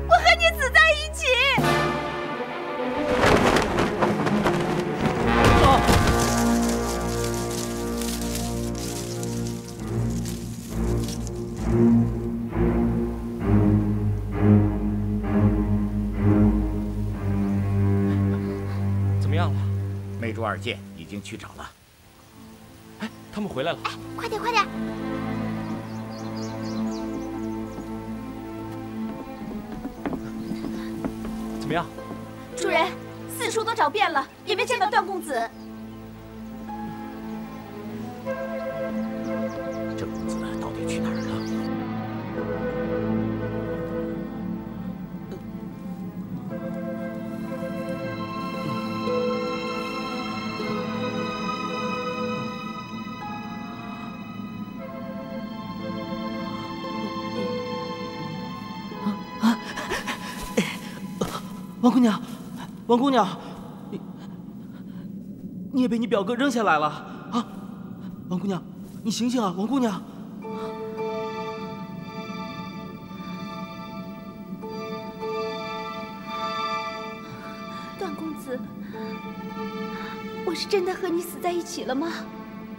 Speaker 10: 我和你死在一起。
Speaker 1: 怎么样了？魅珠二剑已经去找了。
Speaker 5: 哎，他们回来了。
Speaker 10: 哎，快点，快点！
Speaker 5: 怎么样？
Speaker 10: 主人，四处都找遍了，也没见到段公子。
Speaker 1: 这公子到底去哪儿了？
Speaker 5: 王姑娘，王姑娘，你也被你表哥扔下来了啊！王姑娘，你醒醒啊，王姑娘！
Speaker 10: 段公子，我是真的和你死在一起了吗？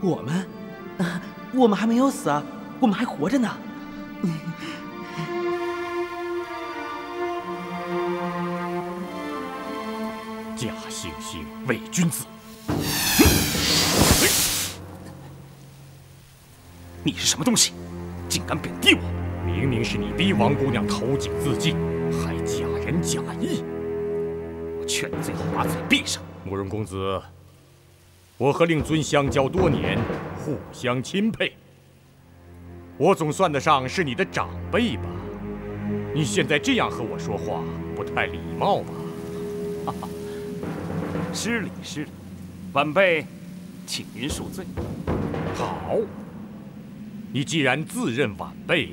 Speaker 5: 我们还没有死啊，我们还活着呢。
Speaker 1: 假惺惺伪君子！
Speaker 5: 你是什么东西，竟敢贬低我？
Speaker 1: 明明是你逼王姑娘投井自尽，还假仁假义。
Speaker 5: 我劝你最后把嘴闭上。
Speaker 1: 慕容公子，我和令尊相交多年，互相钦佩。我总算得上是你的长辈吧？你现在这样和我说话，不太礼貌吧？
Speaker 5: 哈哈。失礼失礼，晚辈请您恕罪。
Speaker 1: 好，你既然自认晚辈，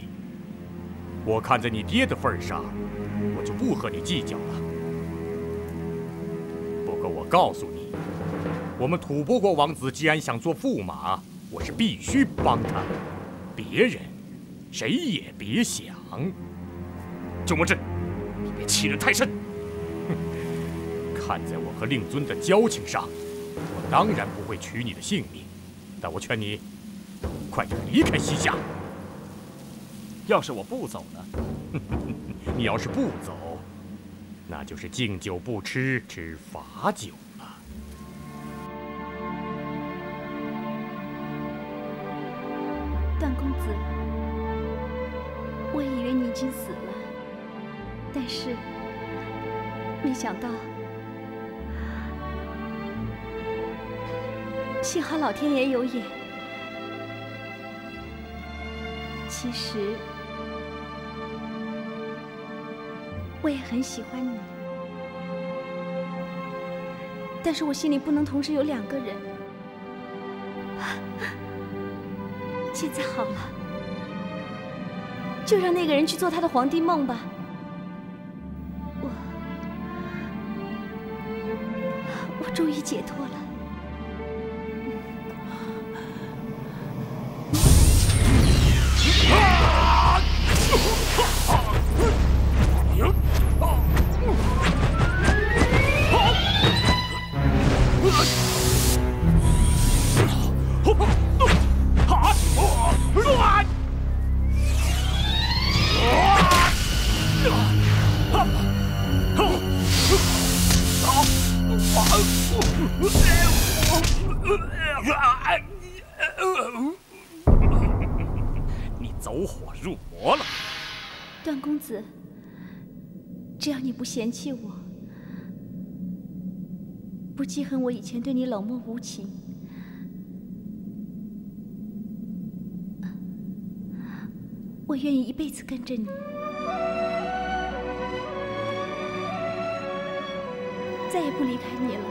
Speaker 1: 我看在你爹的份上，我就不和你计较了。不过我告诉你，我们吐蕃国王子既然想做驸马，我是必须帮他，别人谁也别想。
Speaker 11: 九魔志，你别欺人太甚。
Speaker 1: 看在我和令尊的交情上，我当然不会取你的性命，但我劝你快点离开西夏。
Speaker 5: 要是我不走呢？
Speaker 1: 你要是不走，那就是敬酒不吃吃罚酒了。
Speaker 10: 段公子，我以为你已经死了，但是没想到，幸好老天爷有眼。其实我也很喜欢你，但是我心里不能同时有2个人。现在好了，就让那个人去做他的皇帝梦吧。我终于解脱了。
Speaker 11: 你走火入魔了，
Speaker 10: 段公子，只要你不嫌弃我，不记恨我以前对你冷漠无情，我愿意一辈子跟着你，再也不离开你了。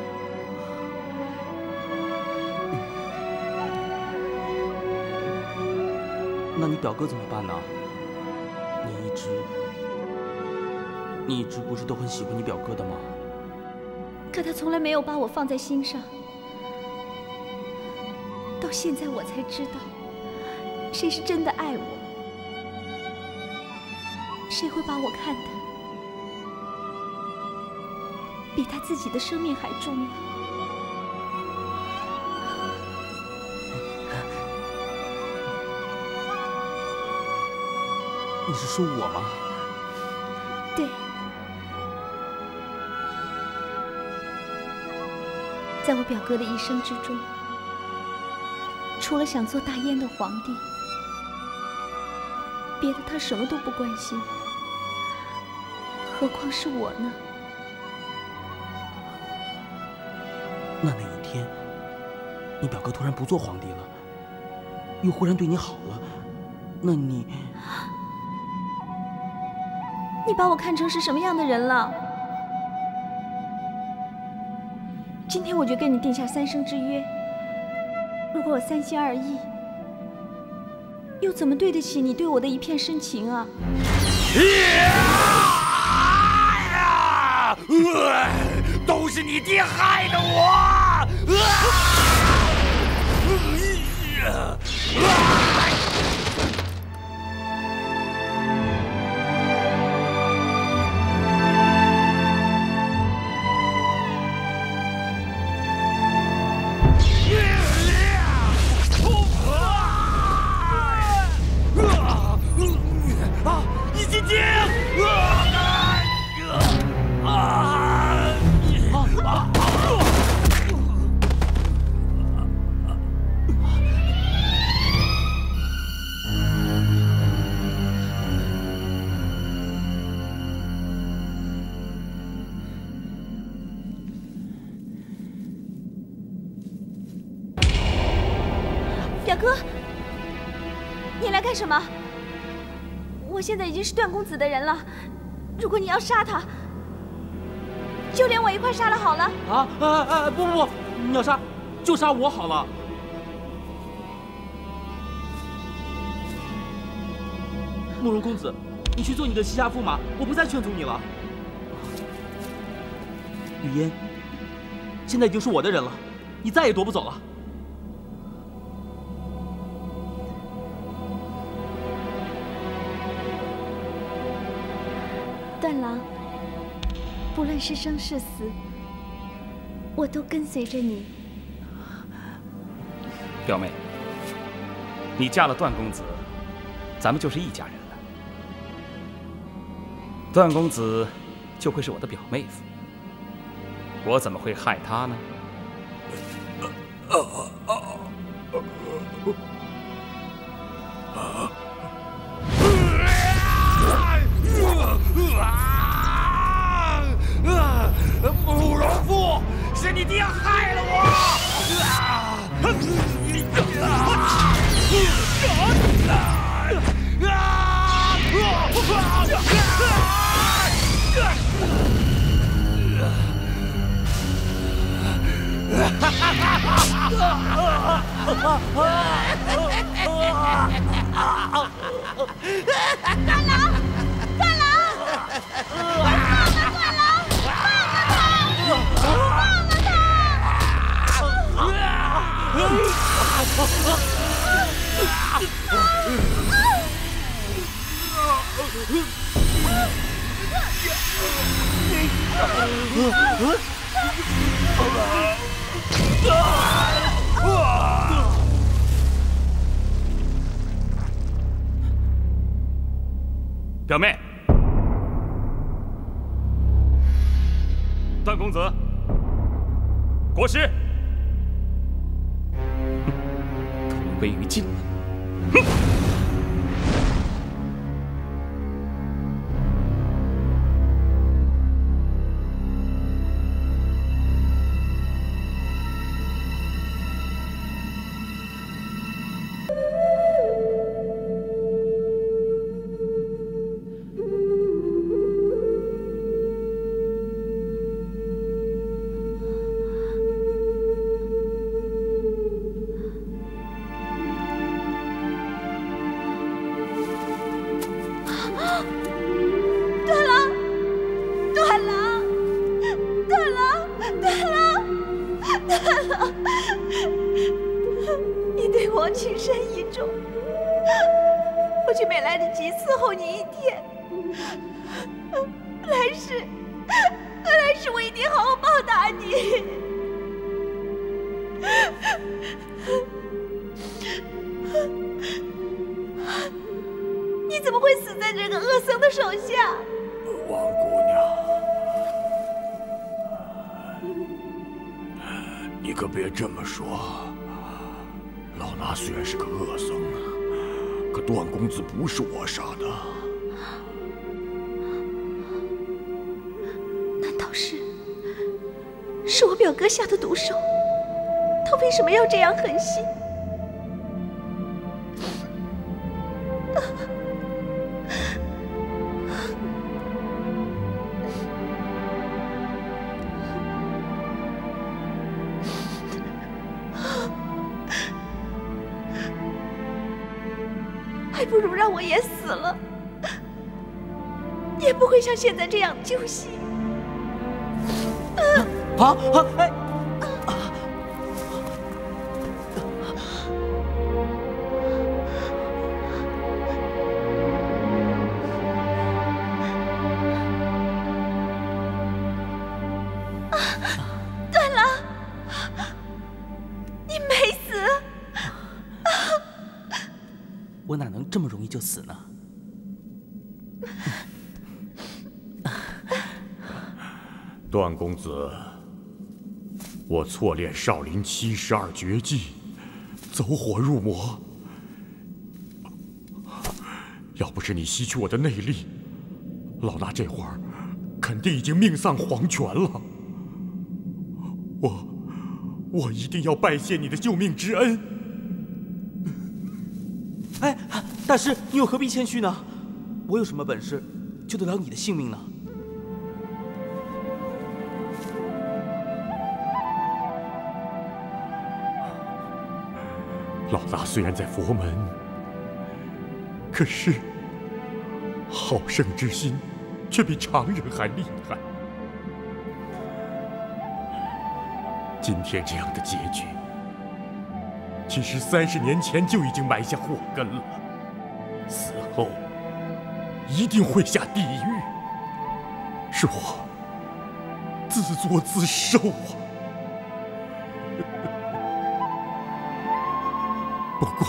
Speaker 5: 那你表哥怎么办呢？你一直不是都很喜欢你表哥的吗？
Speaker 10: 可他从来没有把我放在心上，到现在我才知道，谁是真的爱我，谁会把我看得比他自己的生命还重要。
Speaker 5: 你是说我吗？
Speaker 10: 对，在我表哥的一生之中，除了想做大燕的皇帝，别的他什么都不关心，何况是我呢？
Speaker 5: 那哪一天，你表哥突然不做皇帝了，又忽然对你好了，那你
Speaker 10: 把我看成是什么样的人了？今天我就跟你定下3生之约，如果我3心2意，又怎么对得起你对我的一片深情啊？
Speaker 8: 都是你爹害的我！
Speaker 10: 表哥，你来干什么？我现在已经是段公子的人了，如果你要杀他，就连我一块杀了好了。
Speaker 5: 不，你要杀就杀我好了。慕容公子，你去做你的西夏驸马，我不再劝阻你了。雨嫣现在已经是我的人了，你再也夺不走了。
Speaker 10: 段郎，不论是生是死，我都跟随着你。
Speaker 5: 表妹，你嫁了段公子，咱们就是一家人了。段公子就会是我的表妹夫，我怎么会害他呢？
Speaker 8: 慕容复，是你爹害了我！
Speaker 10: 段郎，段郎，
Speaker 5: 表妹，段公子，国师，同归于尽了。哼！
Speaker 1: 不是我杀的，
Speaker 10: 难道是我表哥下的毒手？他为什么要这样狠心？还不如让我也死了，也不会像现在这样揪心。
Speaker 5: 哎！
Speaker 10: 段郎，你没死。
Speaker 5: 我哪能这么容易就死呢？
Speaker 1: 段公子，我错练少林72绝技，走火入魔。要不是你吸取我的内力，老衲这会儿肯定已经命丧黄泉了。我一定要拜谢你的救命之恩。
Speaker 5: 哎，大师，你又何必谦虚呢？我有什么本事救得了你的性命呢？
Speaker 1: 老衲虽然在佛门，可是好胜之心却比常人还厉害。今天这样的结局，其实30年前就已经埋下祸根了，死后一定会下地狱。是我自作自受啊！不过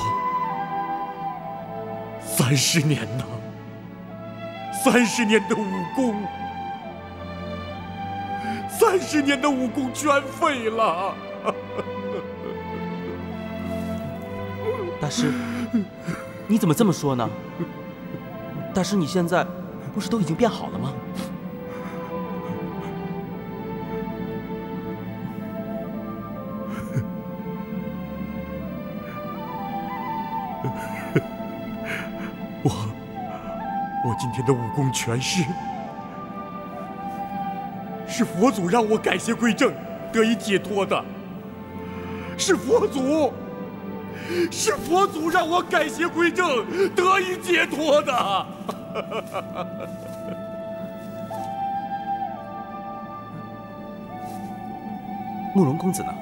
Speaker 1: 30年呐，30年的武功，30年的武功全废了。
Speaker 5: 大师，你怎么这么说呢？大师，你现在不是都已经变好了吗？
Speaker 1: 我今天的武功全是佛祖让我改邪归正，得以解脱的。是佛祖让我改邪归正，得以解脱的。
Speaker 5: 慕容公子呢？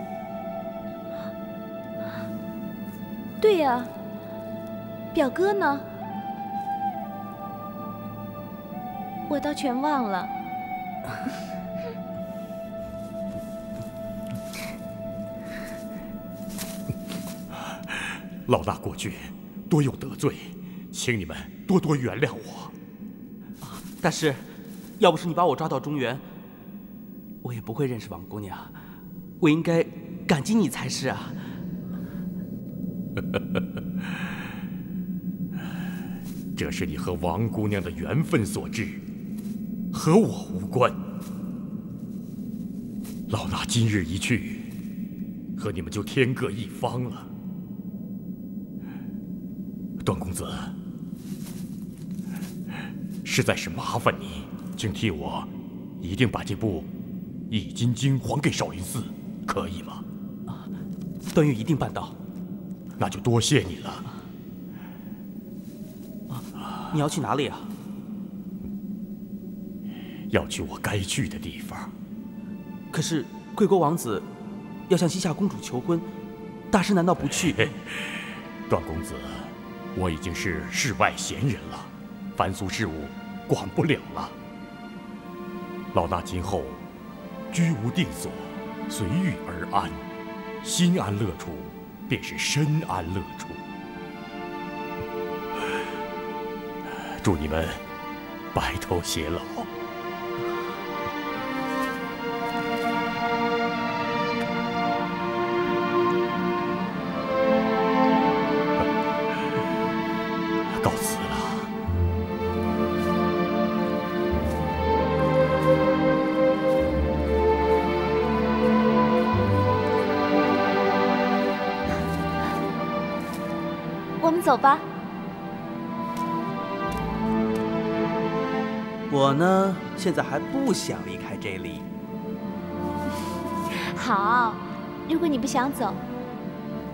Speaker 10: 对呀，表哥呢？我倒全忘了。
Speaker 1: 老大过去多有得罪，请你们多多原谅我。
Speaker 5: 大师，要不是你把我抓到中原，我也不会认识王姑娘。我应该感激你才是啊。
Speaker 1: 这是你和王姑娘的缘分所致，和我无关。老衲今日一去，和你们就天各一方了。段公子，实在是麻烦你，请替我一定把这部《易筋经》还给少林寺，可以吗？
Speaker 5: 段誉一定办到。
Speaker 1: 那就多谢你了。
Speaker 5: 你要去哪里啊？
Speaker 1: 要去我该去的地方。
Speaker 5: 可是贵国王子要向西夏公主求婚，大师难道不去？
Speaker 1: 段公子，我已经是世外贤人了，凡俗事务管不了了。老衲今后居无定所，随遇而安，心安乐处，便是身安乐处。祝你们白头偕老。告辞了。
Speaker 10: 我们走吧。
Speaker 5: 我呢，现在还不想离开这里。
Speaker 10: 好，如果你不想走，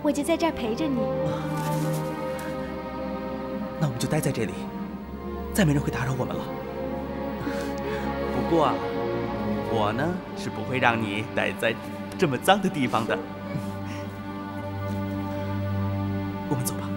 Speaker 10: 我就在这儿陪着你。
Speaker 5: 那我们就待在这里，再没人会打扰我们了。不过啊，我呢是不会让你待在这么脏的地方的。我们走吧。